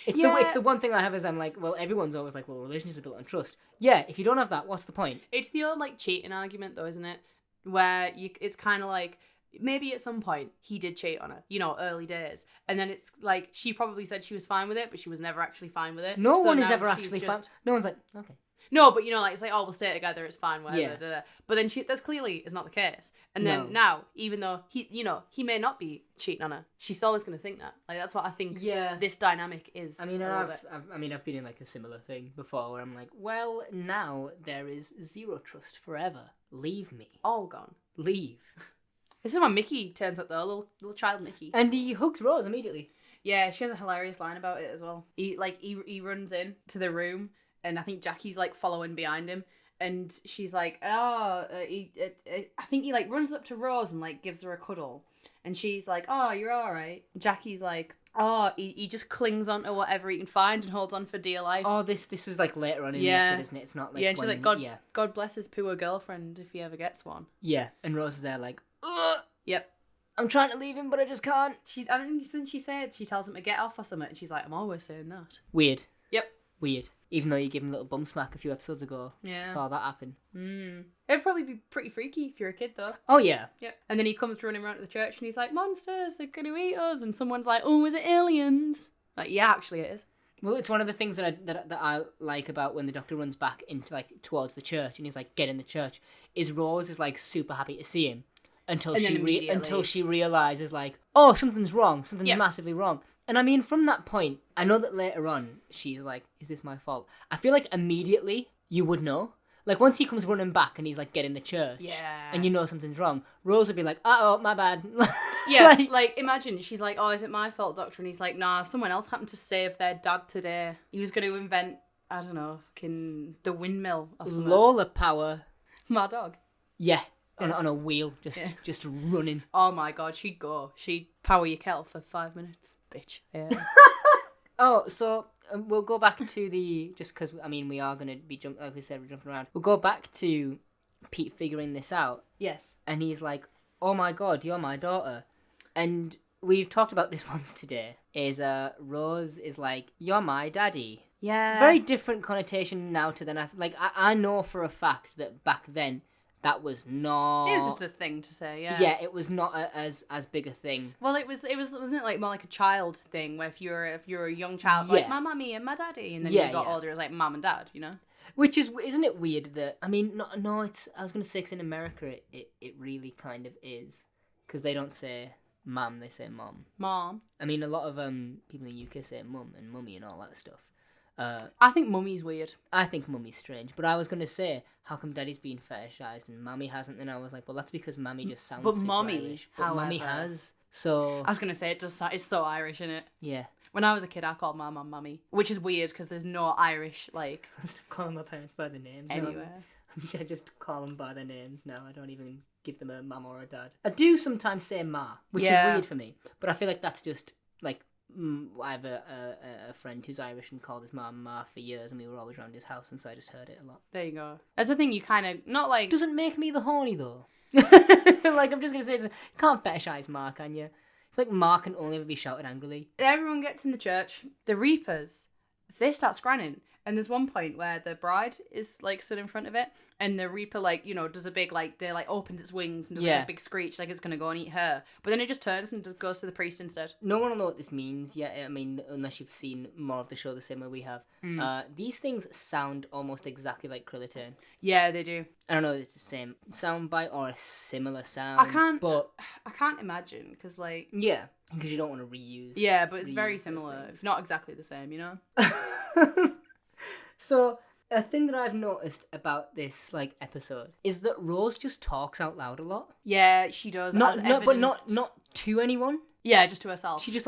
It's the one thing I have is I'm like, well, everyone's always like, well, relationships are built on trust. Yeah, if you don't have that, what's the point? It's the old, like, cheating argument, though, isn't it? Where it's kind of like, maybe at some point he did cheat on her, early days, and then it's like she probably said she was fine with it, but she was never actually fine with it. No one is ever actually fine. No one's like, okay. No, but like, it's like, oh, we'll stay together, it's fine, whatever. Yeah. Da, da. But then that's clearly is not the case. And then now, even though he may not be cheating on her, she's always going to think that. Like, that's what I think. Yeah. This dynamic is. I mean, I've been in like a similar thing before where I'm like, well, now there is zero trust forever. Leave me. All gone. Leave. This is when Mickey turns up, though, little child Mickey. And he hugs Rose immediately. Yeah, she has a hilarious line about it as well. He runs in to the room, and I think Jackie's, like, following behind him, and she's like, I think he, like, runs up to Rose and, like, gives her a cuddle, and she's like, oh, you're alright. Jackie's like, oh, he just clings on to whatever he can find and holds on for dear life. Oh, this was, like, later on in the episode, isn't it? It's not, like, and she's like, God bless his poor girlfriend if he ever gets one. Yeah, and Rose is there, like, ugh. Yep. I'm trying to leave him, but I just can't. I think since she said, she tells him to get off or something, and she's like, I'm always saying that. Weird. Yep. Weird. Even though you gave him a little bum smack a few episodes ago. Yeah. Saw that happen. It'd probably be pretty freaky if you're a kid, though. Oh, yeah. Yep. And then he comes running around to the church, and he's like, monsters, they're going to eat us. And someone's like, oh, is it aliens? Like, yeah, actually it is. Well, it's one of the things that I like about when the Doctor runs back into, like, towards the church, and he's like, get in the church, is Rose is, like, super happy to see him. Until she realizes, like, oh, something's wrong. Something's massively wrong. And I mean, from that point, I know that later on, she's like, is this my fault? I feel like immediately you would know. Like, once he comes running back and he's, like, getting the church, Yeah. and you know something's wrong, Rose would be like, oh, my bad. Yeah, like, imagine, she's like, oh, is it my fault, Doctor? And he's like, nah, someone else happened to save their dad today. He was going to invent, I don't know, fucking the windmill or something. Lola power. My dog. Yeah. On a wheel, just running. Oh my god, she'd go. She'd power your kettle for 5 minutes. Bitch. Yeah. Oh, so we'll go back to the... Just because, I mean, we are going to be, like we said, we're jumping around. We'll go back to Pete figuring this out. Yes. And he's like, oh my god, you're my daughter. And we've talked about this once today. Rose is like, you're my daddy. Yeah. Very different connotation now to then. I know for a fact that back then, that was not... It was just a thing to say, yeah. Yeah, it was not as big a thing. Well, wasn't it like more like a child thing, where if you're a young child, like my mummy and my daddy, and then you got older, it was like mum and dad, you know? Which is, isn't it weird that, I mean, no, it's, I was going to say, 'cause in America, it really kind of is. Because they don't say mum, they say mom. Mom. I mean, a lot of people in the UK say mum and mummy and all that stuff. I think mummy's weird. I think mummy's strange, but I was going to say, how come daddy's been fetishized and mummy hasn't? And I was like, well, that's because mummy just sounds but super mummy, Irish. But however, mummy has, so... I was going to say, it's so Irish, isn't it? Yeah. When I was a kid, I called my mum mummy, which is weird because there's no Irish, like... I'm just calling my parents by their names anywhere. I just call them by their names now. I don't even give them a mum or a dad. I do sometimes say ma, which is weird for me, but I feel like that's just, like... I have a friend who's Irish and called his mum Ma for years, and we were always around his house, and so I just heard it a lot. There you go. That's the thing, you kind of, not like... Doesn't make me the horny, though. Like, I'm just going to say, you can't fetishize Ma, can you? I feel like Ma can only ever be shouted angrily. Everyone gets in the church, the reapers, they start scranning, and there's one point where the bride is, like, stood in front of it, and the reaper, like, you know, does a big, like, opens its wings and does like, a big screech, like it's going to go and eat her. But then it just turns and just goes to the priest instead. No one will know what this means yet. I mean, unless you've seen more of the show the same way we have. These things sound almost exactly like Krillitane. Yeah, they do. I don't know if it's the same sound bite or a similar sound. I can't imagine, because, like... Yeah, because you don't want to reuse. Yeah, but it's very similar. If not exactly the same, you know? So... A thing that I've noticed about this episode is that Rose just talks out loud a lot. Yeah, she does. But not to anyone. Yeah, just to herself. She just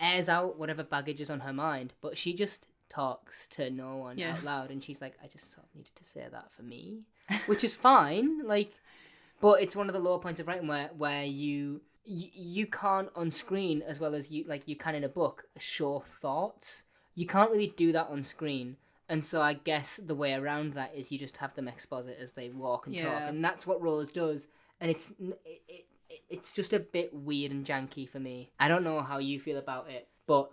airs out whatever baggage is on her mind, but she just talks to no one out loud, and she's like, I just sort of needed to say that for me, which is fine. But it's one of the lower points of writing where you can't on screen as well as you can in a book show thoughts. You can't really do that on screen. And so I guess the way around that is you just have them exposit as they walk and talk, and that's what Rose does. And it's just a bit weird and janky for me. I don't know how you feel about it, but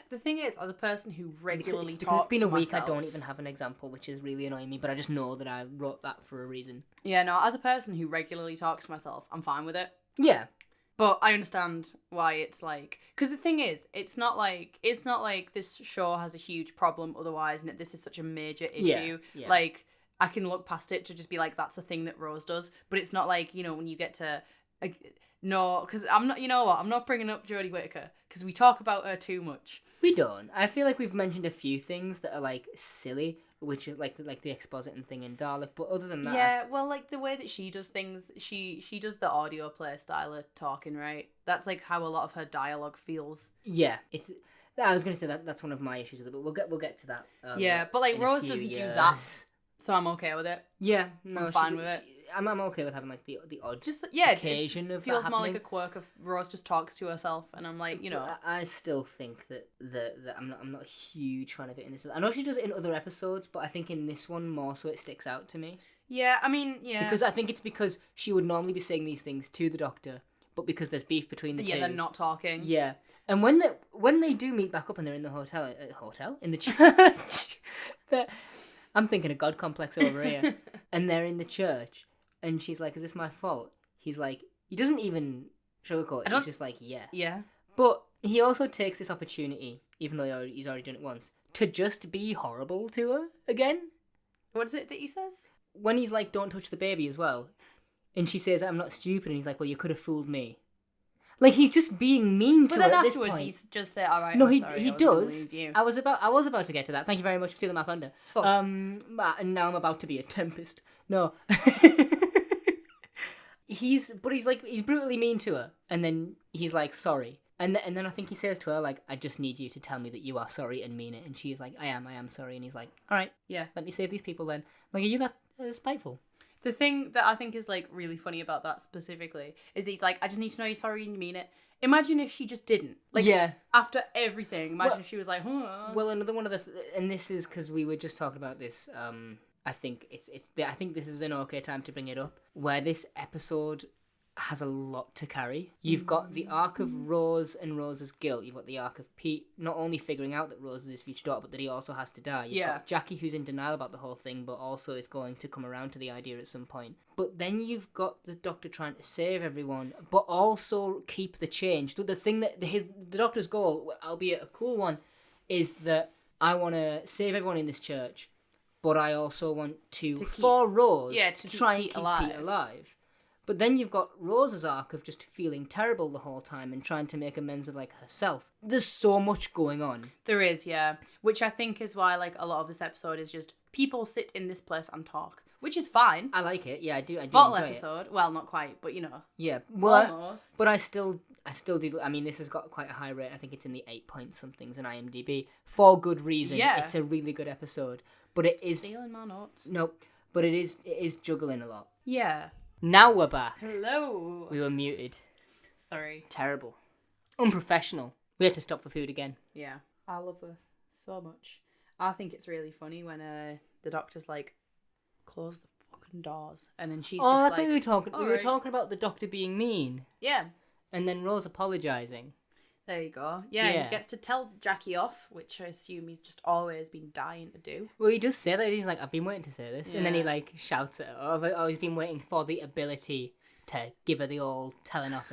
the thing is, as a person who regularly because it's been a week, myself, I don't even have an example, which is really annoying me. But I just know that I wrote that for a reason. Yeah, no, as a person who regularly talks to myself, I'm fine with it. Yeah. But I understand why it's because the thing is, it's not like this show has a huge problem otherwise, and that this is such a major issue. Yeah. Like, I can look past it to just be like, that's a thing that Rose does. But it's not like, you know, when you get to no, because I'm not. You know what? I'm not bringing up Jodie Whittaker because we talk about her too much. We don't. I feel like we've mentioned a few things that are silly, which is like the expositing thing in Dalek. But other than that, yeah, well, the way that she does things, she does the audio play style of talking, right? That's how a lot of her dialogue feels. Yeah, it's. I was gonna say that's one of my issues with it, but we'll get to that. Yeah, but Rose doesn't do that, so I'm okay with it. Yeah, no, I'm fine with it. I'm okay with having the odd occasion of that feels more happening. like a quirk of Rose just talks to herself, and I'm like, you know. I still think that I'm not a huge fan of it in this. I know she does it in other episodes, but I think in this one more so it sticks out to me. Yeah, I mean, yeah. Because I think it's because she would normally be saying these things to the Doctor, but because there's beef between the two. Yeah, they're not talking. Yeah, and when they do meet back up and they're in the hotel in the church, I'm thinking a God complex over here, and they're in the church. And she's like, is this my fault? He's like, he doesn't even sugarcoat it. He's just like, yeah. Yeah. But he also takes this opportunity, even though he's already done it once, to just be horrible to her again. What is it that he says? When he's like, don't touch the baby as well. And she says, I'm not stupid. And he's like, well, you could have fooled me. Like, he's just being mean to But her then at this afterwards, point. he's just say, "All right, No, I'm he sorry, he I was gonna does. leave you." I was about to get to that. Thank you very much for stealing my thunder. So- And now I'm about to be a tempest. No. he's brutally mean to her, and then he's like, sorry. And then I think he says to her, like, I just need you to tell me that you are sorry and mean it. And she's like, I am sorry. And he's like, all right, Yeah. let me save these people then. I'm like, are you that spiteful? The thing that I think is like really funny about that specifically is he's like, I just need to know you're sorry and you mean it. Imagine if she just didn't. Like, Yeah. after everything, imagine if she was like, huh. Well, another one of the, and this is because we were just talking about this. I think I think this is an okay time to bring it up. Where this episode has a lot to carry. You've got the arc of Rose and Rose's guilt. You've got the arc of Pete not only figuring out that Rose is his future daughter, but that he also has to die. You've got Jackie, who's in denial about the whole thing, but also is going to come around to the idea at some point. But then you've got the Doctor trying to save everyone, but also keep the change. The thing that the Doctor's goal, albeit a cool one, is that I want to save everyone in this church, but I also want for Rose to try and keep Pete alive. But then you've got Rose's arc of just feeling terrible the whole time and trying to make amends with, like, herself. There's so much going on. There is, yeah. Which I think is why, like, a lot of this episode is just people sit in this place and talk, which is fine. I like it. Yeah, I do Bottle enjoy episode. it. Well, not quite, but, you know. Yeah. Well, almost. But I still do. I mean, this has got quite a high rate. I think it's in the 8 point somethings on IMDb. For good reason. Yeah. It's a really good episode. But it is... Stealing my notes. No, but it is juggling a lot. Yeah. Now we're back. Hello. We were muted. Sorry. Terrible. Unprofessional. We had to stop for food again. Yeah. I love her so much. I think it's really funny when the Doctor's like, close the fucking doors. And then she's just that's like... what we were talking. We were right. talking about the Doctor being mean. Yeah. And then Rose apologising. There you go. Yeah, he gets to tell Jackie off, which I assume he's just always been dying to do. Well, he does say that. He's like, I've been waiting to say this. Yeah. And then he, like, shouts at her. Oh, he's been waiting for the ability to give her the old telling off.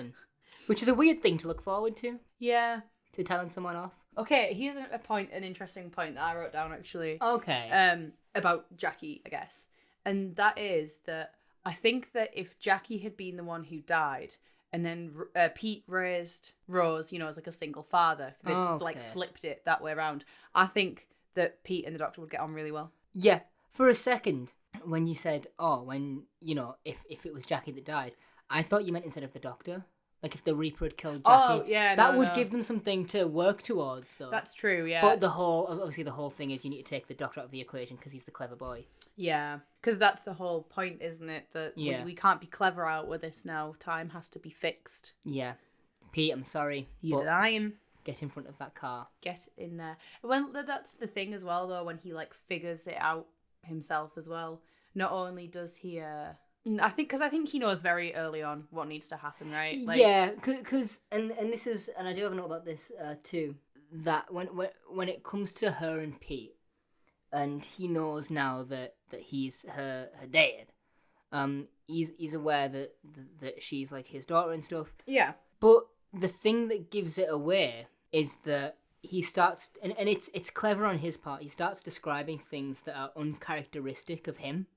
Which is a weird thing to look forward to. Yeah. To telling someone off. Okay, here's an interesting point that I wrote down, actually. Okay. About Jackie, I guess. And that is that I think that if Jackie had been the one who died... And then Pete raised Rose, you know, as like a single father. They like flipped it that way around. I think that Pete and the Doctor would get on really well. Yeah. For a second, when you said, you know, if it was Jackie that died, I thought you meant instead of the Doctor. Like if the Reaper had killed Jackie. Oh, yeah. That would give them something to work towards, though. That's true, yeah. But the whole thing is you need to take the Doctor out of the equation because he's the clever boy. Yeah, because that's the whole point, isn't it? That we can't be clever out with this now. Time has to be fixed. Yeah. Pete, I'm sorry. You're dying. Get in front of that car. Get in there. Well, that's the thing as well, though, when he, like, figures it out himself as well. Not only does he... I think he knows very early on what needs to happen, right? Like, yeah, because and this is, and I do have a note about this too, that when it comes to her and Pete, and he knows now that he's her dad, he's aware that she's like his daughter and stuff. Yeah. But the thing that gives it away is that he starts, and it's clever on his part. He starts describing things that are uncharacteristic of him.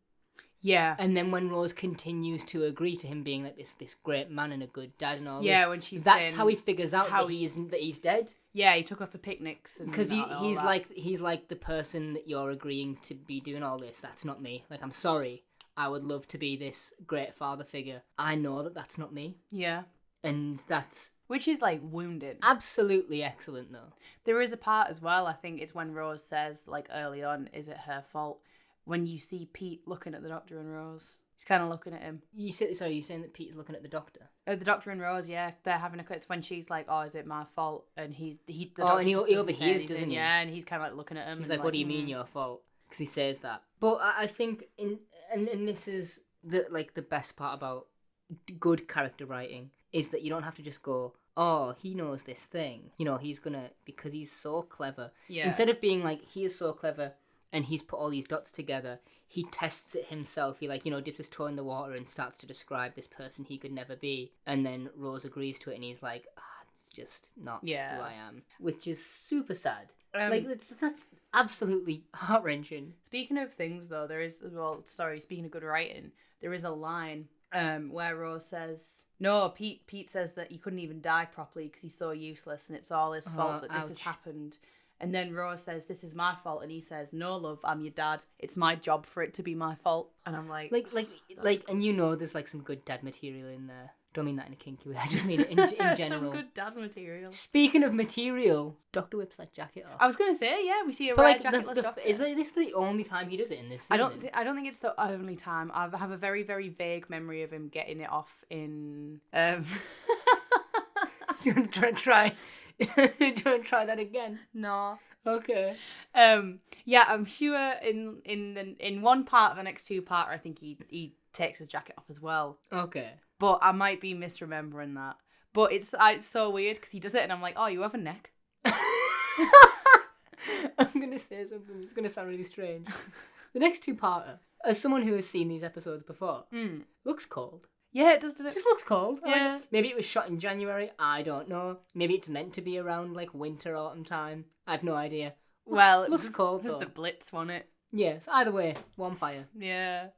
Yeah. And then when Rose continues to agree to him being like this great man and a good dad and all this, yeah, when she's that's how he figures out how that he's dead. Yeah, he took her for picnics because he's like the person that you're agreeing to be doing all this. That's not me. Like, I'm sorry. I would love to be this great father figure. I know that that's not me. Yeah. And that's... Which is, like, wounding. Absolutely excellent, though. There is a part as well, I think it's when Rose says, like, early on, is it her fault? When you see Pete looking at the Doctor and Rose. He's kind of looking at him. You're saying that Pete's looking at the Doctor? The Doctor and Rose, yeah. They're having it's when she's like, oh, is it my fault? And he he overhears, doesn't he? Yeah, and he's kind of like looking at him. He's like, what do you mean your fault? Because he says that. But I think, and this is the best part about good character writing, is that you don't have to just go, oh, he knows this thing. You know, he's gonna, because he's so clever. Yeah. Instead of being like, he is so clever, and he's put all these dots together, he tests it himself. He, dips his toe in the water and starts to describe this person he could never be. And then Rose agrees to it, and he's like, it's just not who I am. Which is super sad. That's absolutely heart-wrenching. Speaking of things, though, speaking of good writing, there is a line where Rose says, no, Pete says that he couldn't even die properly because he's so useless and it's all his fault that this has happened. And then Rose says, this is my fault. And he says, no, love, I'm your dad. It's my job for it to be my fault. And I'm like... And you know there's, like, some good dad material in there. Don't mean that in a kinky way. I just mean it in general. Some good dad material. Speaking of material, Dr. Whips that jacket off. I was going to say, yeah, we see a rare jacketless doctor. Is this the only time he does it in this season? I don't think it's the only time. I have a very, very vague memory of him getting it off in... You want to try that again? No. Okay. Yeah, I'm sure in one part of the next two-parter, I think he takes his jacket off as well. Okay. But I might be misremembering that. But it's so weird because he does it and I'm like, oh, you have a neck. I'm going to say something that's going to sound really strange. The next two-parter, as someone who has seen these episodes before, looks cold. Yeah, it does, doesn't it? Just looks cold. Yeah. Like, maybe it was shot in January. I don't know. Maybe it's meant to be around, like, winter, autumn time. I have no idea. Looks cold, it was though. the Blitz, wasn't it? Yeah, so either way, warm fire. Yeah.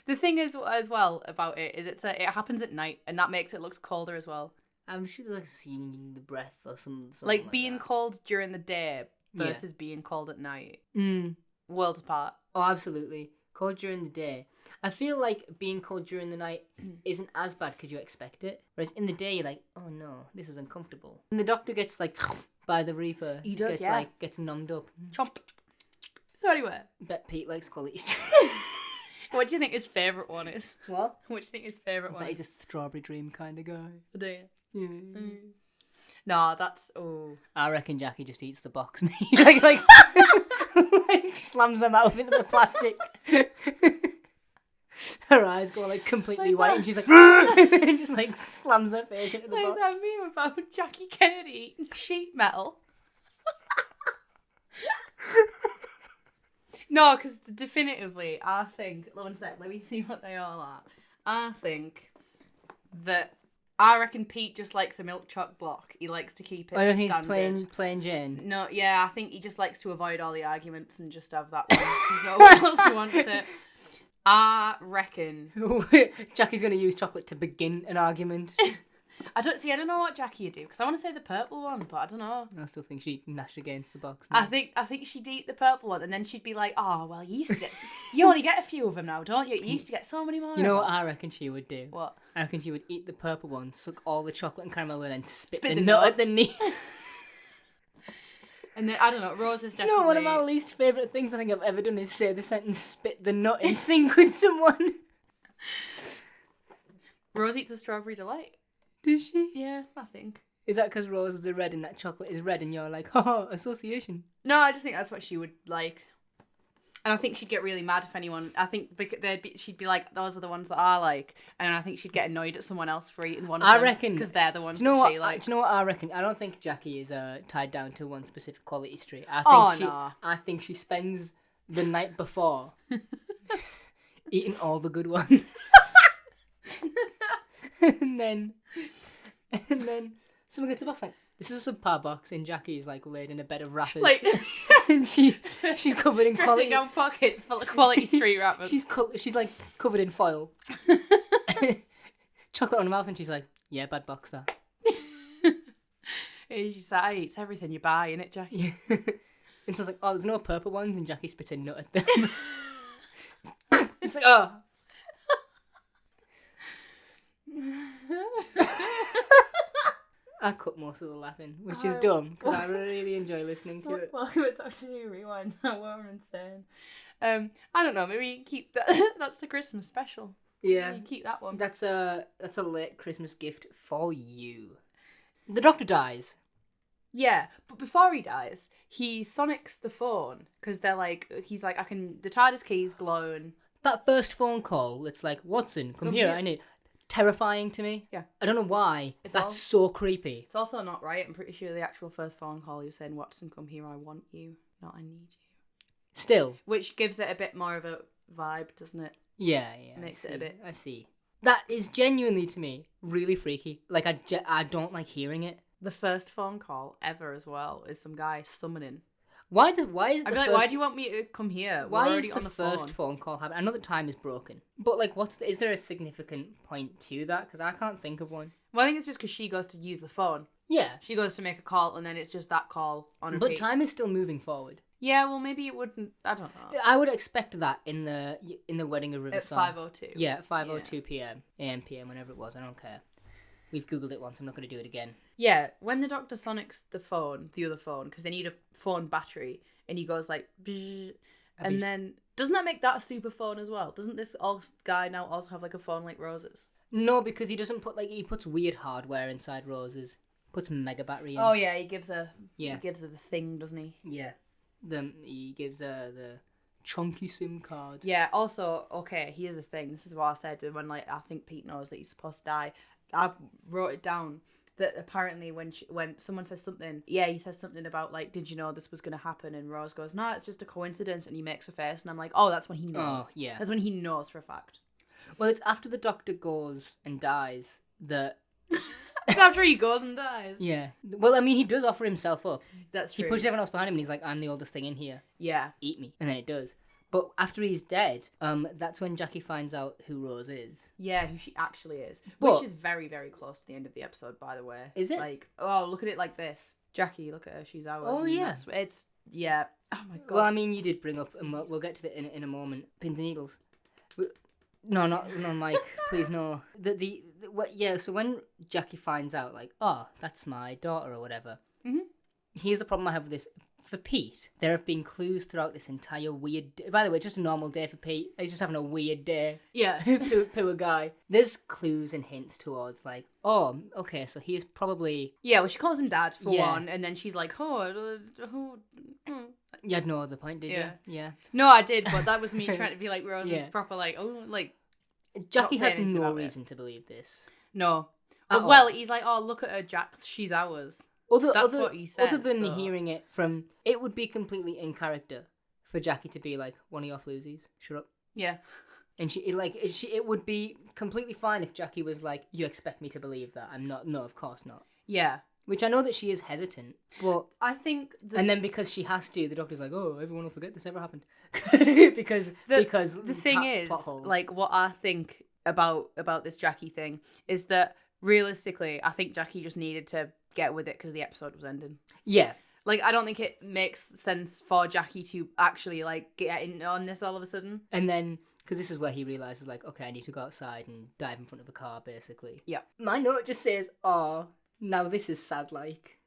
The thing is, as well, about it, is it happens at night, and that makes it look colder as well. I'm sure there's, like, seeing the breath or something like being cold during the day versus being cold at night. Worlds apart. Oh, absolutely. Cold during the day. I feel like being cold during the night isn't as bad because you expect it. Whereas in the day, you're like, oh no, this is uncomfortable. And the doctor gets, like, by the Reaper. He does, Gets numbed up. Chomp. So anyway. Bet Pete likes Quality Street. What do you think his favourite one is? What? What do you think his favourite one is? He's a strawberry dream kind of guy. Do you? Yeah. No, that's... Oh. I reckon Jackie just eats the box meat. like slams her mouth into the plastic. Her eyes go like completely like white that. and she's like and just like slams her face into the Like box. that meme about Jackie Kennedy eating sheet metal. No, because definitively, I think... One sec, let me see what they all are. I reckon Pete just likes a milk chocolate block. He likes to keep it I don't think standard. he's plain Jane. No, yeah, I think he just likes to avoid all the arguments and just have that one. 'Cause no one else wants it. I reckon... Jackie's going to use chocolate to begin an argument. I don't know what Jackie would do, because I want to say the purple one, but I don't know. I still think she'd gnash against the box. I think she'd eat the purple one, and then she'd be like, oh, well, you only get a few of them now, don't you? You used to get so many more. You know what I reckon she would do? What? I reckon she would eat the purple one, suck all the chocolate and caramel away, and then spit the the nut nut. at the knee. And then, I don't know, Rose is definitely... You know, one of my least favourite things I think I've ever done is say the sentence, spit the nut in sync with someone. Rose eats a strawberry delight. Does she? Yeah, I think. Is that because Rose is the red and that chocolate is red and you're like, haha, association? No, I just think that's what she would like. And I think she'd get really mad if anyone... I think she'd be like, those are the ones that I like. And I think she'd get annoyed at someone else for eating one of them. I reckon... Because they're the ones she likes. Do you know what I reckon? I don't think Jackie is tied down to one specific quality street. I think she spends the night before eating all the good ones. and then someone gets a box like, this is a subpar box, and Jackie's like laid in a bed of wrappers. Like, and she's covered in quality. Dressing down pockets full of quality street wrappers. She's like covered in foil. Chocolate on her mouth, and she's like, yeah, bad box that. And she's like, it's everything you buy, innit, Jackie? Yeah. And so I was like, oh, there's no purple ones, and Jackie spits a nut at them. It's like, oh. I cut most of the laughing, which is dumb, because I really enjoy listening to it. Welcome to Doctor Who Rewind. What I'm insane. I don't know, maybe you can keep that. That's the Christmas special. Yeah. You keep that one. That's a late Christmas gift for you. The Doctor dies. Yeah, but before he dies, he sonics the phone, because he's like, the TARDIS key's glowing. That first phone call, it's like, Watson, come here, I need... Terrifying to me. Yeah. I don't know why. That's so creepy. It's also not right. I'm pretty sure the actual first phone call, he was saying, Watson, come here, I want you, not I need you. Still. Which gives it a bit more of a vibe, doesn't it? Yeah. Makes it a bit... I see. That is genuinely, to me, really freaky. Like, I don't like hearing it. The first phone call ever as well is some guy summoning. Why is I'd the be like, first... why do you want me to come here? We're Why already is on the the first phone. phone call happen? I know the time is broken, but like, is there a significant point to that? Because I can't think of one. Well, I think it's just because she goes to use the phone. Yeah, She goes to make a call, and then it's just that call on but repeat. time is still moving forward. Yeah, well, maybe it wouldn't. I don't know. I would expect that in the wedding of At Riverside. 5:02. Yeah, 5:02 p.m. AM PM, whenever it was. I don't care. We've googled it once. I'm not going to do it again. Yeah, when the doctor sonics the other phone, because they need a phone battery, and he goes like, "Bzz," and then doesn't that make that a super phone as well? Doesn't this guy now also have like a phone like Rose's? No, because he doesn't put he puts weird hardware inside Rose's. Puts mega battery in. Oh yeah, he gives her Yeah. the thing, doesn't he? Yeah. He gives her the chunky SIM card. Yeah. Also, okay, here's the thing. This is what I said when I think Pete knows that he's supposed to die. I wrote it down that apparently when someone says something, he says something about like, did you know this was going to happen? And Rose goes, no, it's just a coincidence, and he makes a face, and I'm like, oh, that's when he knows. Oh, yeah. That's when he knows for a fact. Well, it's after the doctor goes and dies that... It's after he goes and dies. Yeah. Well, I mean, he does offer himself up. That's true. He pushes everyone else behind him and he's like, I'm the oldest thing in here. Yeah. Eat me. And then it does. But after he's dead, that's when Jackie finds out who Rose is. Yeah, who she actually is. But- Which is very, very close to the end of the episode, by the way. Is it? Like, oh, look at it like this. Jackie, look at her. She's ours. Oh, and yeah. It's, yeah. Oh, my God. Well, I mean, you did bring up, and we'll get to it in a moment, pins and needles. No, Mike, please, no. So when Jackie finds out, like, oh, that's my daughter or whatever, here's the problem I have with this. For Pete, there have been clues throughout this entire weird day. By the way, just a normal day for Pete. He's just having a weird day. Yeah. Poor guy. There's clues and hints towards, like, oh, okay, so he's probably... Yeah, well, she calls him dad, for Yeah. one, and then she's like, oh. You had no other point, did Yeah. you? Yeah. No, I did, but that was me trying to be like Rose's Yeah. proper, like, oh, like, Jackie Not has saying anything no about it. reason to believe this. no. At But, well, all. he's like, oh, look at her, Jack, she's ours. That's what he says, Other than so- hearing it from... It would be completely in character for Jackie to be like, one of your floozies, shut up. Yeah. And it would be completely fine if Jackie was like, you expect me to believe that. I'm not. No, of course not. Yeah. Which I know that she is hesitant, but... I think... And then because she has to, the doctor's like, oh, everyone will forget this ever happened. because the thing is, potholes. like, what I think about this Jackie thing is that realistically, I think Jackie just needed to get with it because the episode was ending. Yeah. Like, I don't think it makes sense for Jackie to actually, like, get in on this all of a sudden. And then, because this is where he realises, like, okay, I need to go outside and dive in front of a car, basically. Yeah. My note just says, oh, now this is sad, like.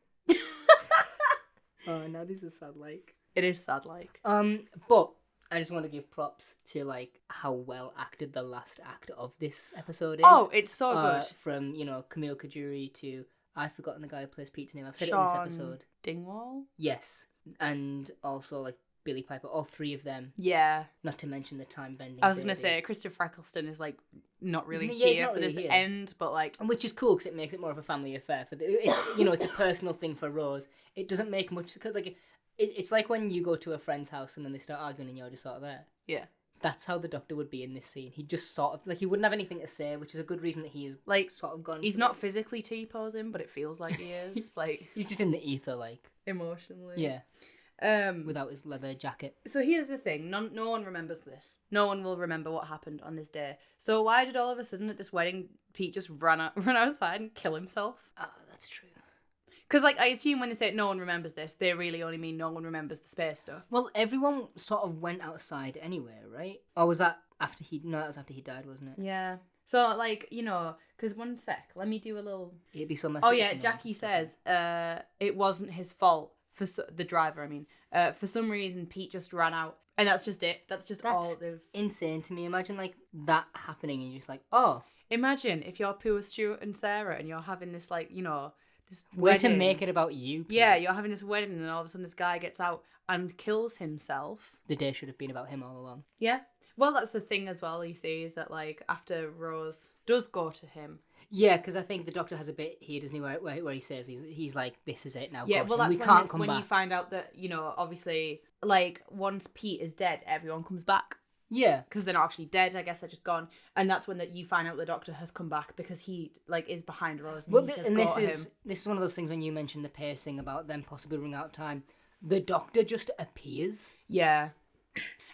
Oh, now this is sad, like. It is sad, like. But I just want to give props to, like, how well acted the last act of this episode is. Oh, it's so good. From, Camille Kajuri to... I've forgotten the guy who plays Pete's name. I've said Sean it in this episode. Dingwall? Yes. And also, like, Billy Piper. All three of them. Yeah. Not to mention the time-bending I was going to baby. say, Christopher Eccleston is, like, not really Isn't he? Yeah, he's here not for really this here. end, but, like... Which is cool, because it makes it more of a family affair. It's a personal thing for Rose. It doesn't make much... Because, like, it's like when you go to a friend's house and then they start arguing and you're just sort of there. Yeah. That's how the Doctor would be in this scene. He just sort of... Like, he wouldn't have anything to say, which is a good reason that he is, Like, sort of gone... He's for not this. physically T-posing, but it feels like he is. Like, He's just in the ether, like... emotionally. Yeah. Um. Without his leather jacket. So here's the thing. No one remembers this. No one will remember what happened on this day. So why did all of a sudden at this wedding Pete just run outside and kill himself? Oh, that's true. Because, like, I assume when they say no one remembers this, they really only mean no one remembers the space stuff. Well, everyone sort of went outside anyway, right? Or was that after he... No, that was after he died, wasn't it? Yeah. So, like, because one sec, let me do a little... It'd be so messed Oh, up yeah, if no Jackie one- says it wasn't his fault, the driver, I mean. For some reason, Pete just ran out. And that's just it. That's all they've... insane to me. Imagine, like, that happening and you're just like, oh... Imagine if you're poor Stuart and Sarah and you're having this, like, this Way wedding. to make it about you. Pete. Yeah, you're having this wedding and all of a sudden this guy gets out and kills himself. The day should have been about him all along. Yeah. Well, that's the thing as well, you see, is that, like, after Rose does go to him. Yeah, because I think the Doctor has a bit here, doesn't he, where he says he's like, this is it now. Yeah, caution. well, that's we can't come when back. you find out that, obviously, like, once Pete is dead, everyone comes back. Yeah. Because they're not actually dead, I guess they're just gone. And that's when you find out the Doctor has come back because he, like, is behind Rose and he says, go to him. This is one of those things when you mentioned the pacing about them possibly running out of time. the Doctor just appears. Yeah.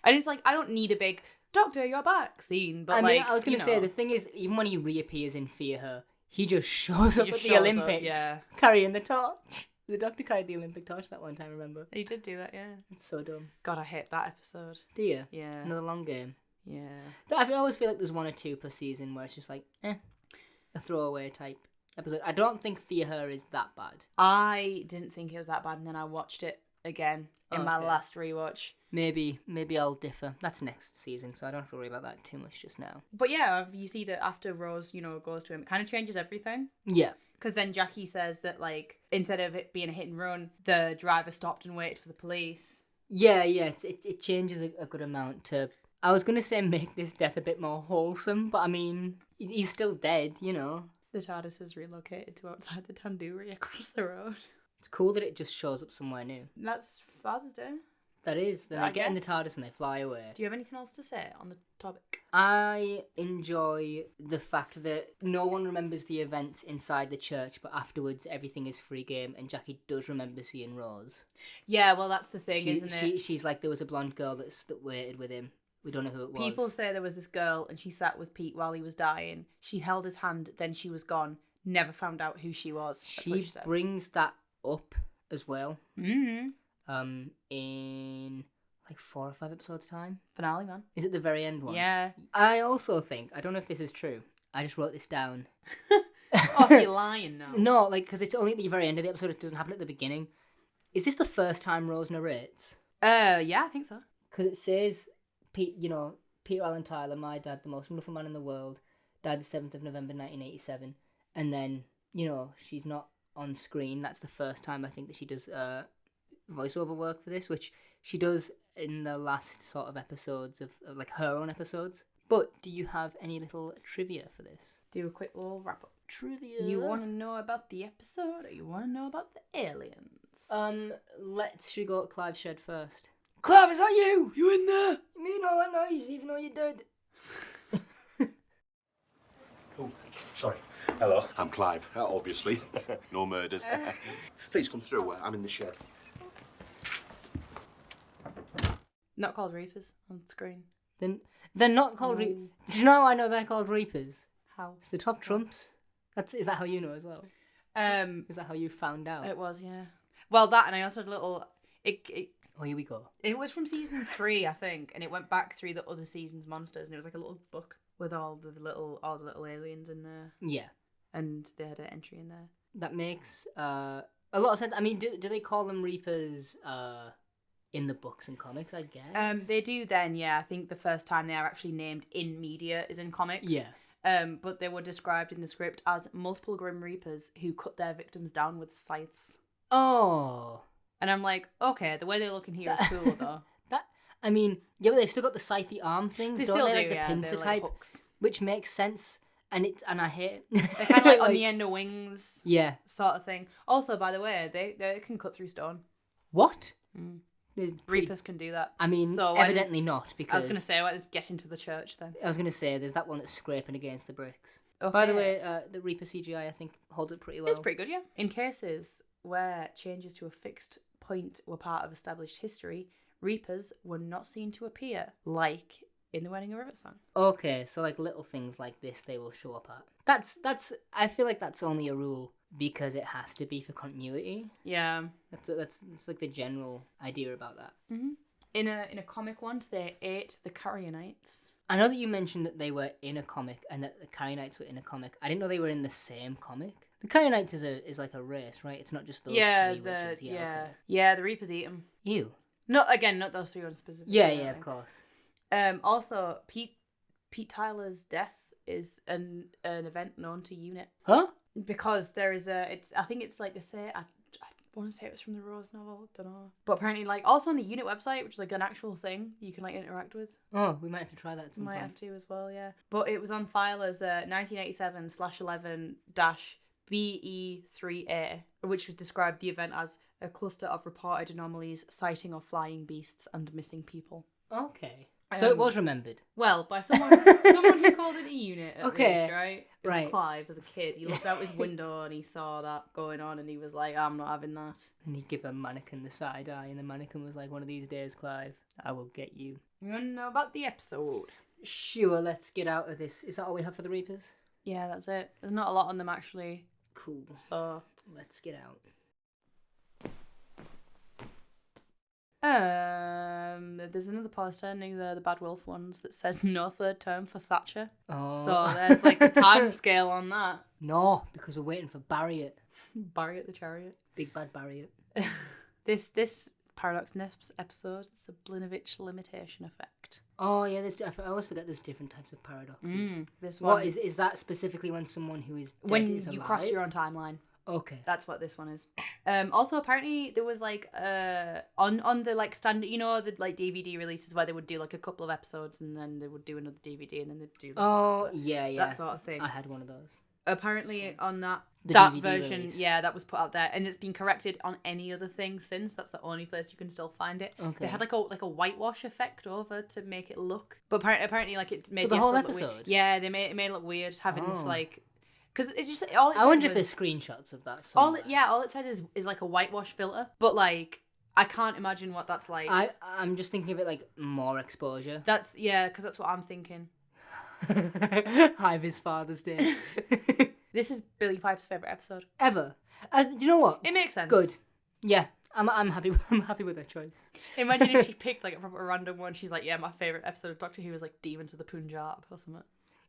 And it's like, I don't need a big, Doctor, you're back scene. But I was going to say, the thing is, even when he reappears in Fear Her, he just shows up at the Olympics carrying the torch. The Doctor carried the Olympic torch that one time, remember? He did do that, yeah. It's so dumb. God, I hate that episode. Do you? Yeah. Another long game. Yeah. But I always feel like there's one or two per season where it's just like, a throwaway type episode. I don't think Fear Her is that bad. I didn't think it was that bad, and then I watched it again in my last rewatch. Maybe I'll differ. That's next season, so I don't have to worry about that too much just now. But yeah, you see that after Rose, goes to him, it kind of changes everything. Yeah. Because then Jackie says that, like, instead of it being a hit and run, the driver stopped and waited for the police. Yeah, it changes a good amount to... I was going to say make this death a bit more wholesome, but I mean, he's still dead, you know. The TARDIS is relocated to outside the tandoori across the road. It's cool that it just shows up somewhere new. That's Father's Day. That is. Then they get in the TARDIS and they fly away. Do you have anything else to say on the topic? I enjoy the fact that no one remembers the events inside the church, but afterwards everything is free game, and Jackie does remember seeing Rose. Yeah, well, that's the thing, isn't it? She's like, there was a blonde girl that waited with him. We don't know who it was. People say there was this girl and she sat with Pete while he was dying. She held his hand, then she was gone. Never found out who she was. That's what she says. Brings that up as well. Mm-hmm. In like 4 or 5 episodes time. Finale, man. Is it the very end one? Yeah. I also think, I don't know if this is true, I just wrote this down. Oh, so you're lying now. No, like, because it's only at the very end of the episode, it doesn't happen at the beginning. Is this the first time Rose narrates? Yeah, I think so. Because it says, Peter Allen Tyler, my dad, the most wonderful man in the world, died the 7th of November 1987. And then, she's not on screen. That's the first time I think that she does voiceover work for this, which she does in the last sort of episodes of like her own episodes. But do you have any little trivia for this? Do a quick little wrap up. Trivia. You want to know about the episode, or you want to know about the aliens? Should we go at Clive's shed first? Clive, is that you? You in there? You mean all that noise even though you're dead? Oh, sorry. Hello, I'm Clive, obviously. No murders. Please come through, I'm in the shed. Not called Reapers on screen. Then they're not called Reapers. Do you know how I know they're called Reapers? How? It's the top trumps. Is that how you know as well? Is that how you found out? It was, yeah. Well, that, and I also had a little... Oh, here we go. It was from season 3, I think, and it went back through the other season's monsters, and it was like a little book with all the little aliens in there. Yeah. And they had an entry in there. That makes a lot of sense. I mean, do they call them Reapers in the books and comics, I guess? They do then, yeah. I think the first time they are actually named in media is in comics. Yeah. But they were described in the script as multiple Grim Reapers who cut their victims down with scythes. Oh. And I'm like, okay, the way they look in here is cool, though. But they've still got the scythe arm things, They don't still they? do, Like the yeah. pincer They're type, like hooks. which makes sense. And I hate it. They're kind of like on the end of wings. Yeah. Sort of thing. Also, by the way, they can cut through stone. What? Mm. Reapers can do that. I mean, so evidently not, because... I was going to say, let's get into the church then. I was going to say, there's that one that's scraping against the bricks. Okay. By the way, the Reaper CGI, I think, holds it pretty well. It's pretty good, yeah. In cases where changes to a fixed point were part of established history, Reapers were not seen to appear, like in the Wedding of River song. Okay, so like little things like this they will show up at. That's I feel like that's only a rule because it has to be for continuity. Yeah. That's like the general idea about that. Mm-hmm. In a comic once, they ate the Carrionites. I know that you mentioned that they were in a comic and that the Carrionites were in a comic. I didn't know they were in the same comic. The Carrionites is like a race, right? It's not just those three witches. Yeah, the Reapers eat them. Ew. Not those three ones specifically. Yeah, of course. Also, Pete Tyler's death is an event known to Unit. Huh? Because there is I think it's like they say, I want to say it was from the Rose novel, don't know. But apparently, like, also on the Unit website, which is like an actual thing you can like interact with. Oh, we might have to try that at some point. Might have to as well, yeah. But it was on file as 1987/11-BE3A, which would describe the event as a cluster of reported anomalies, sighting of flying beasts, and missing people. Okay. So it was remembered. Well, by someone who called it a unit at Okay. least, right? It was Right. Clive as a kid. He looked out his window and he saw that going on and he was like, I'm not having that. And he'd give a mannequin the side eye, and the mannequin was like, one of these days, Clive, I will get you. You want to know about the episode? Sure, let's get out of this. Is that all we have for the Reapers? Yeah, that's it. There's not a lot on them actually. Cool. So, Let's get out. there's another poster near the Bad Wolf ones that says no third term for Thatcher. Oh. So there's like a time scale on that. No, because we're waiting for Barriot. Barriot the Chariot. Big bad Barriot. This Paradox Nips episode, it's the Blinovitch limitation effect. Oh, yeah, I always forget there's different types of paradoxes. This one. What, is that specifically when someone who is dead when is alive? you cross your own timeline. Okay. That's what this one is. Also, apparently, there was like on the like standard, you know, the like DVD releases where they would do like a couple of episodes and then they would do another DVD and then they'd do. Oh, yeah. That sort of thing. I had one of those. Apparently, on that DVD version, release. yeah, that was put out there, and it's been corrected on any other thing since. That's the only place you can still find it. Okay. They had like a whitewash effect over to make it look, but apparently like it made For the whole episode look weird. episode? Yeah, it made it look weird having this Oh. like, because it just all it I said wonder if was- there's screenshots of that all somewhere. all it said is like a whitewash filter, but like I can't imagine what that's like. I'm just thinking of it like more exposure. That's because that's what I'm thinking. Hive his Father's Day. This is Billy Piper's favorite episode. Ever. Do you know what? It makes sense. Good. Yeah, I'm happy. I'm happy with that choice. Imagine if she picked like a proper random one. She's like, yeah, my favorite episode of Doctor Who was like Demons of the Punjab or something.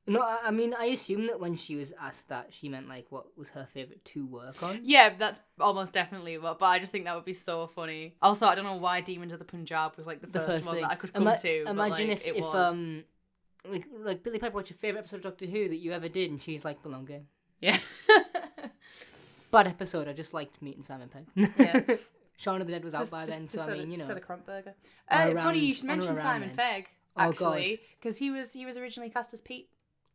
No, I mean, I assume that when she was asked that, she meant like what was her favorite to work on. Yeah, that's almost definitely what. But I just think that would be so funny. Also, I don't know why Demons of the Punjab was like the first one thing that I could come to. Imagine but, like, if it was. like Billy Piper, what's your favorite episode of Doctor Who that you ever did? And she's like, The Long Game. Yeah. Bad episode. I just liked meeting Simon Pegg. Yeah. Shaun of the Dead was out by then, so I mean, you know. Just had a crump burger. Or Funny you around- should on or mention around Simon then. Pegg. Oh, Actually, because he was originally cast as Pete.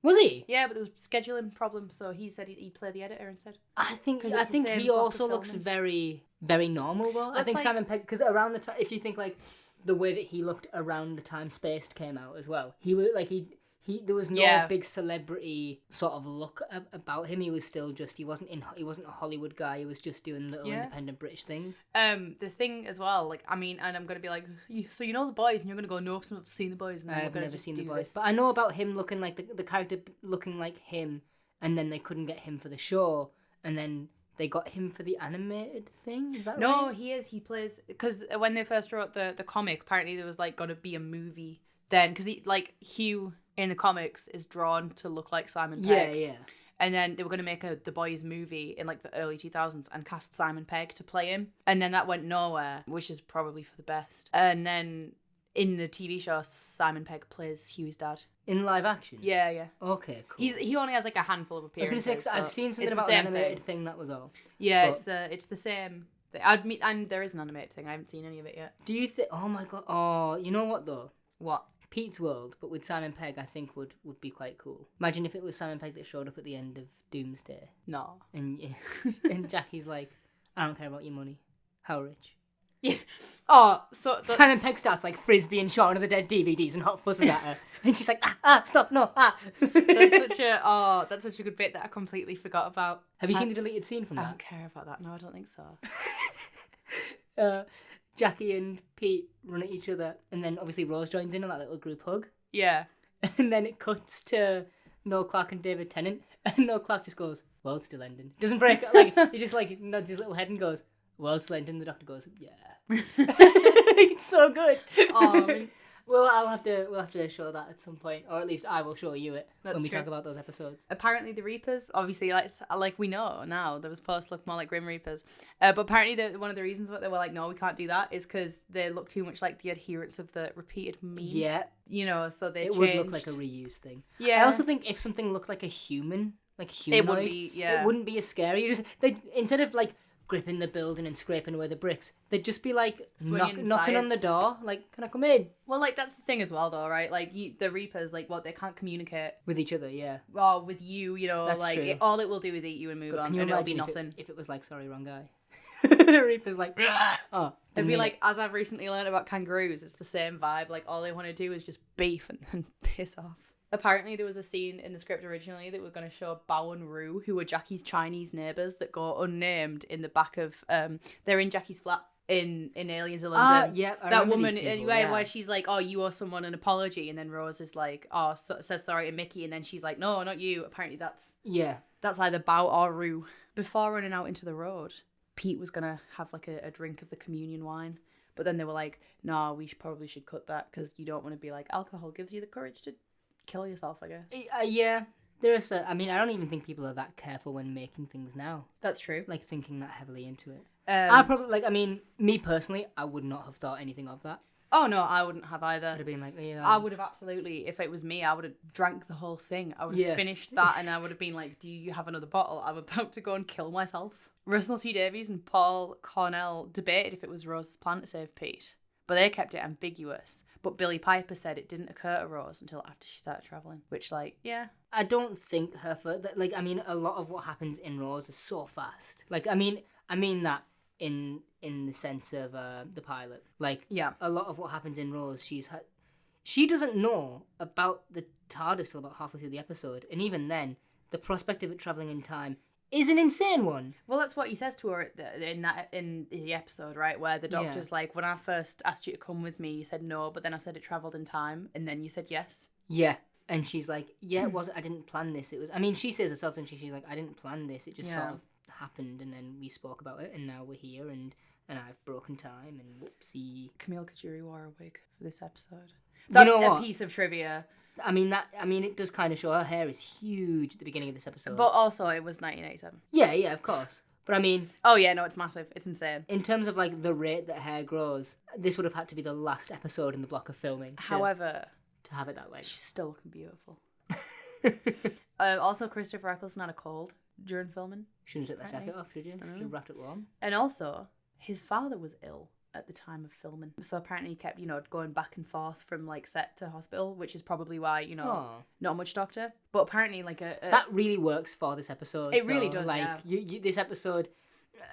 Was he? Yeah, but there was scheduling problems, so he said he'd play the editor instead. I think 'Cause it's the same he block of also looks filming. very, very normal though. I That's think like- Simon Pegg, because around the time, if you think like the way that he looked around the time Spaced came out as well, he was like he there was no Yeah. big celebrity sort of look about him. He was still just he wasn't a Hollywood guy. He was just doing little Yeah. independent British things. The thing as well, like I mean, and I'm gonna be like, so you know the boys, and you're gonna go, no, because I've seen the boys. And I've never seen the boys, but I know about him looking like the character looking like him, and then they couldn't get him for the show, and then they got him for the animated thing. Is that No, right? he is. He plays because when they first wrote the comic, apparently there was like gonna be a movie then, because he like Hugh in the comics is drawn to look like Simon Pegg. Yeah. And then they were going to make the Boys movie in like the early 2000s and cast Simon Pegg to play him. And then that went nowhere, which is probably for the best. And then in the TV show, Simon Pegg plays Hugh's dad. In live action. Yeah. Okay, cool. He only has like a handful of I was appearances. gonna say, 'cause I've but seen something it's the about an same animated thing. thing. That was all. Yeah, but- it's the same. And there is an animated thing. I haven't seen any of it yet. Do you think? Oh my god! Oh, you know what though? What? Pete's World, but with Simon Pegg, I think would be quite cool. Imagine if it was Simon Pegg that showed up at the end of Doomsday, No. and and Jackie's like, "I don't care about your money. How rich?" Yeah. Oh, so Simon Pegg starts like frisbee and Shaun of the Dead DVDs and hot fusses at her, and she's like, stop, no, that's such a good bit that I completely forgot about. Have you seen the deleted scene from I that? don't care about that. No, I don't think so. Jackie and Pete run at each other, and then obviously Rose joins in on that little group hug. Yeah. And then it cuts to Noel Clark and David Tennant, and Noel Clark just goes, "World's still ending." Doesn't break. Like he just like nods his little head and goes, "World's still ending." The Doctor goes, "Yeah." It's so good. Well, we'll have to show that at some point, or at least I will show you it That's when we true. talk about those episodes. Apparently the Reapers, obviously, like we know now, they were supposed to look more like Grim Reapers. But apparently one of the reasons why they were like, no, we can't do that, is because they look too much like the adherents of the repeated meme. Yeah, You know, so they it changed. would look like a reuse thing. Yeah. I also think if something looked like a human, like humanoid, It wouldn't be, yeah. it wouldn't be as scary. They instead of like gripping the building and scraping away the bricks, they'd just be like Swinging knocking on the sides. door, like, "Can I come in?" Well, like, that's the thing as well, though, right? Like, the Reapers, like, what, they can't communicate With each other, yeah. with you, you know, That's like, true. all it will do is eat you and move But on, can you and it'll be imagine nothing. if it was like, "Sorry, wrong guy"? Reaper's like, oh. It'd be like, as I've recently learned about kangaroos, it's the same vibe. Like, all they want to do is just beef and piss off. Apparently, there was a scene in the script originally that were going to show Bao and Rue, who were Jackie's Chinese neighbours that go unnamed, in the back of... they're in Jackie's flat in Aliens in London. Yeah, that woman, where she's like, oh, you owe someone an apology, and then Rose is like, oh, says sorry to Mickey, and then she's like, no, not you. Apparently, that's either Bao or Rue. Before running out into the road, Pete was going to have like a drink of the communion wine, but then they were like, no, we probably should cut that, because you don't want to be like, alcohol gives you the courage to kill yourself, I guess. Yeah, there is I don't even think people are that careful when making things now. That's true. Like, thinking that heavily into it. I probably, me personally, I would not have thought anything of that. Oh, no, I wouldn't have either. I'd have been like, yeah. I would have absolutely, if it was me, I would have drank the whole thing. I would have finished that, and I would have been like, do you have another bottle? I'm about to go and kill myself. Russell T Davies and Paul Cornell debated if it was Rose's plan to save Pete, but they kept it ambiguous. But Billie Piper said it didn't occur to Rose until after she started travelling, which, like, yeah. I don't think a lot of what happens in Rose is so fast. Like, I mean that in the sense of the pilot. Like, yeah, a lot of what happens in Rose, she doesn't know about the TARDIS till about halfway through the episode, and even then, the prospect of it travelling in time is an insane one. Well, that's what he says to her in the episode, right? Where the doctor's like, when I first asked you to come with me, you said no, but then I said it travelled in time, and then you said yes. Yeah. And she's like, yeah, it wasn't, I didn't plan this. It was, I mean, she says herself, and she's like, I didn't plan this. It just sort of happened, and then we spoke about it, and now we're here, and I've broken time, and whoopsie. Camille Kajuri wore a wig for this episode. That's a piece of trivia. I mean, it does kind of show her hair is huge at the beginning of this episode. But also, it was 1987. Yeah, of course. But I mean... Oh, yeah, no, it's massive. It's insane. In terms of, like, the rate that hair grows, this would have had to be the last episode in the block of filming. However... To have it that way. She's still looking beautiful. Also, Christopher Eccleston had a cold during filming. Shouldn't have took that jacket off, did you? Should have wrapped it warm. And also, his father was ill at the time of filming. So apparently he kept, going back and forth from, like, set to hospital, which is probably why, not much doctor. But apparently, like, that really works for this episode. It really does, like, this episode,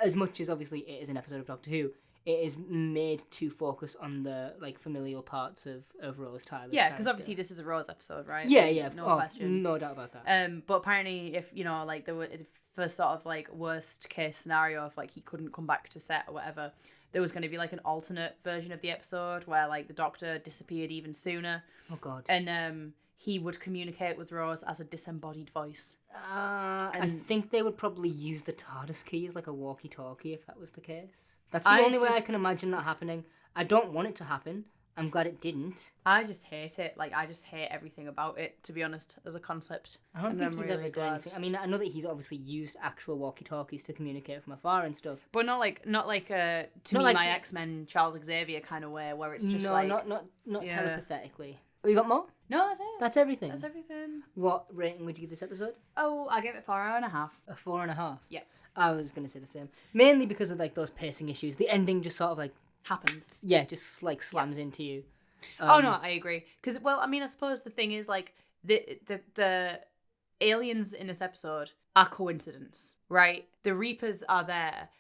as much as obviously it is an episode of Doctor Who, it is made to focus on the, like, familial parts of Rose Tyler's Yeah, because obviously this is a Rose episode, right? Yeah, no question. No doubt about that. But apparently if, like, there were, for sort of, like, worst case scenario, if, like, he couldn't come back to set or whatever, there was going to be, like, an alternate version of the episode where, like, the Doctor disappeared even sooner. Oh, God. And he would communicate with Rose as a disembodied voice. I think they would probably use the TARDIS key as, like, a walkie-talkie if that was the case. That's the only way I can imagine that happening. I don't want it to happen. I'm glad it didn't. I just hate it. Like, I just hate everything about it, to be honest, as a concept. I don't think he's ever done anything. I mean, I know that he's obviously used actual walkie-talkies to communicate from afar and stuff. But not like to me, like, my X-Men Charles Xavier kind of way, where it's just not telepathetically. Oh, you got more? No, that's it. That's everything? That's everything. What rating would you give this episode? Oh, I gave it 4.5. A 4.5? Yeah. I was going to say the same. Mainly because of, like, those pacing issues. The ending just sort of, like... happens. Yeah, just, like, slams into you. Oh, no, I agree. Because, well, I mean, I suppose the thing is, like, the aliens in this episode are coincidence, right? The Reapers are there,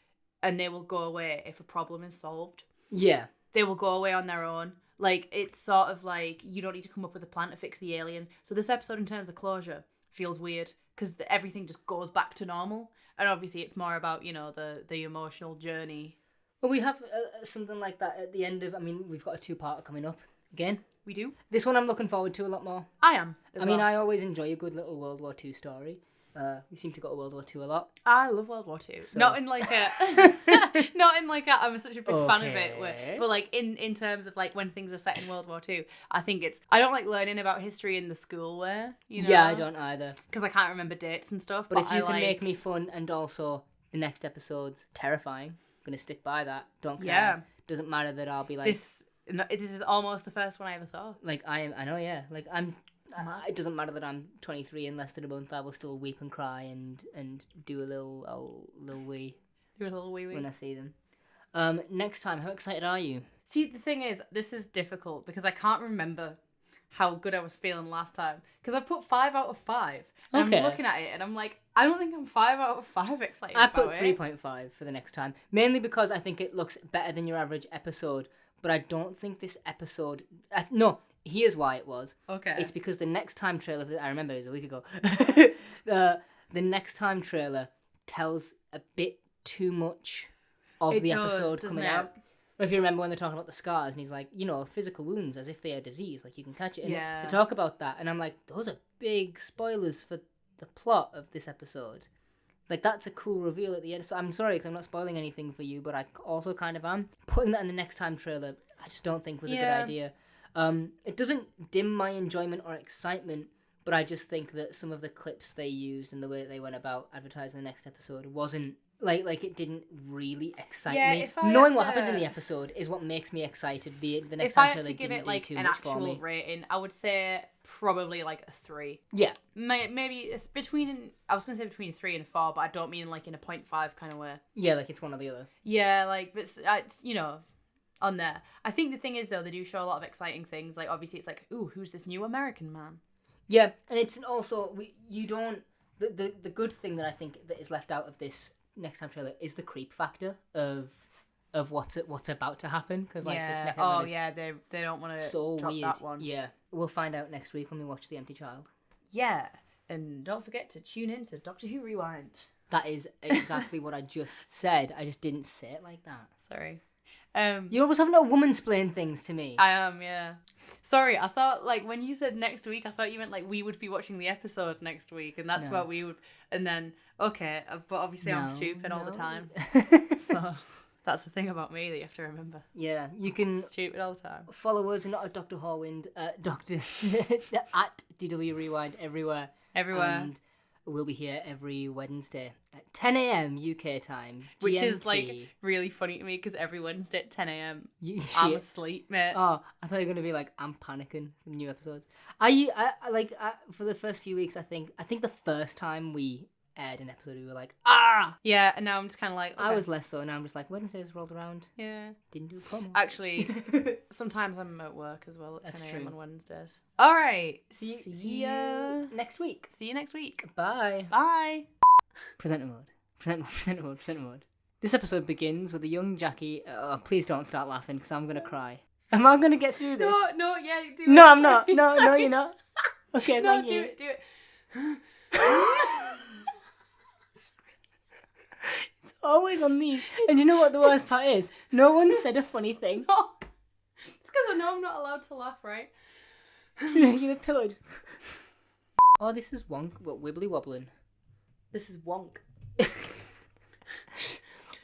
and they will go away if a problem is solved. Yeah. They will go away on their own. Like, it's sort of like, you don't need to come up with a plan to fix the alien. So this episode, in terms of closure, feels weird, because everything just goes back to normal. And obviously it's more about, the emotional journey. Well, we have something like that at the end of... I mean, we've got a 2-parter coming up. Again. We do. This one I'm looking forward to a lot more. I am. I mean, I always enjoy a good little World War II story. We seem to go to World War II a lot. I love World War II. So... Not in like a... I'm such a big fan of it. But like in terms of like when things are set in World War II, I think it's... I don't like learning about history in the school way, Yeah, I don't either. Because I can't remember dates and stuff. But if you can make me fun and also the next episode's terrifying, I'm going to stick by that. Don't care. Yeah. Doesn't matter that I'll be like... This is almost the first one I ever saw. Like, I know, yeah. Like, it doesn't matter that I'm 23 in less than a month. I will still weep and cry and do a little wee. Do a little wee when I see them. Next time, how excited are you? See, the thing is, this is difficult because I can't remember how good I was feeling last time. Because I put 5 out of 5. And Okay. I'm looking at it and I'm like, I don't think I'm 5 out of 5 excited I about put it. 3.5 for the next time, mainly because I think it looks better than your average episode. But I don't think this episode. No, here's why it was. Okay. It's because the next time trailer. I remember it was a week ago. The next time trailer tells a bit too much of It the does, episode doesn't coming it? out. If you remember when they're talking about the scars, and he's like, physical wounds as if they are disease, like you can catch it. And Yeah. they talk about that, and I'm like, those are big spoilers for the plot of this episode. Like, that's a cool reveal at the end. So I'm sorry, because I'm not spoiling anything for you, but I also kind of am. Putting that in the next time trailer, I just don't think was a good idea. It doesn't dim my enjoyment or excitement, but I just think that some of the clips they used and the way that they went about advertising the next episode wasn't like it didn't really excite me. if I Knowing had what to- happens in the episode is what makes me excited. The next If I time had trailer to give didn't it do like too an much for actual me. rating, I would say probably like a 3. Yeah, Maybe it's between. I was gonna say between a 3 and a 4, but I don't mean like in a 0.5 kind of way. yeah, like it's one or the other. Yeah, like but it's on there. I think the thing is though, they do show a lot of exciting things. Like obviously it's like, ooh, who's this new American man? Yeah, and it's also the good thing that I think that is left out of this next time trailer is the creep factor of what's about to happen, because like this yeah. next Oh one is yeah, they don't want to so drop weird. that one. Yeah, we'll find out next week when we watch The Empty Child. Yeah, and don't forget to tune in to Doctor Who Rewind. That is exactly what I just said. I just didn't say it like that. Sorry. You're always having a woman explain things to me. I am, yeah. Sorry, I thought, like, when you said next week, I thought you meant, like, we would be watching the episode next week, and that's No. what we would... And then, okay, but obviously I'm No, stupid all the no. time. So, that's the thing about me that you have to remember. Yeah, you can Stupid all the time. follow us, not at Dr. Horwind, Dr. at DW Rewind everywhere. Everywhere. And we'll be here every Wednesday at 10 a.m. UK time. Which GMT. is, like, really funny to me, because every Wednesday at 10 a.m, You, I'm shit. asleep, mate. Oh, I thought you were gonna be like, I'm panicking for new episodes. For the first few weeks, I think the first time we aired an episode, we were like, ah. Yeah, and now I'm just kind of like, okay. I was less so. Now I'm just like, Wednesdays rolled around, Yeah. didn't do promo. Actually, sometimes I'm at work as well at That's 10 a.m. true. on Wednesdays. All right. See See you ya. next week. See you next week. Bye. Bye. Presenter mode. This episode begins with a young Jackie. Oh, please don't start laughing, because I'm gonna cry. Am I gonna get through this? No, yeah, do it. No, I'm not. Sorry, No, sorry. you're not. Okay, No, thank do you. it, do it. It's always on these. And you know what the worst part is? No one said a funny thing. No. It's because I know I'm not allowed to laugh, right? You're the pillow. Oh, this is wonk. What, wibbly wobbling. This is wonk.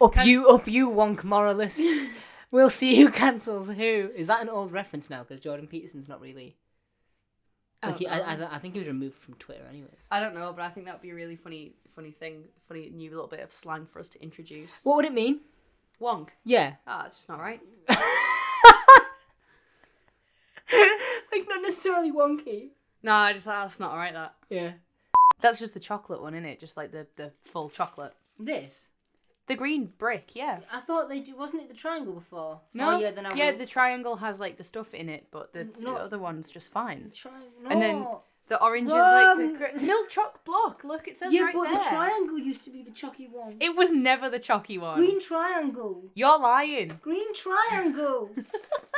Up you wonk moralists. We'll see who cancels who. Is that an old reference now? Because Jordan Peterson's not really. Like I think he was removed from Twitter, anyways. I don't know, but I think that would be a really funny new little bit of slang for us to introduce. What would it mean? Wonk. Yeah. Ah, it's just not right. Like, not necessarily wonky. No, that's not alright, that. Yeah. That's just the chocolate one, innit? Just like the full chocolate. This? The green brick, yeah. I thought wasn't it the triangle before? No, Oh, yeah, then the triangle has like the stuff in it, but the No. other one's just fine. No. And then the orange is Wrong. like the milk choc block. Look, it says Yeah, right but there. the triangle used to be the chalky one. It was never the chalky one. Green triangle. You're lying. Green triangle.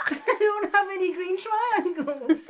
I don't have any green triangles.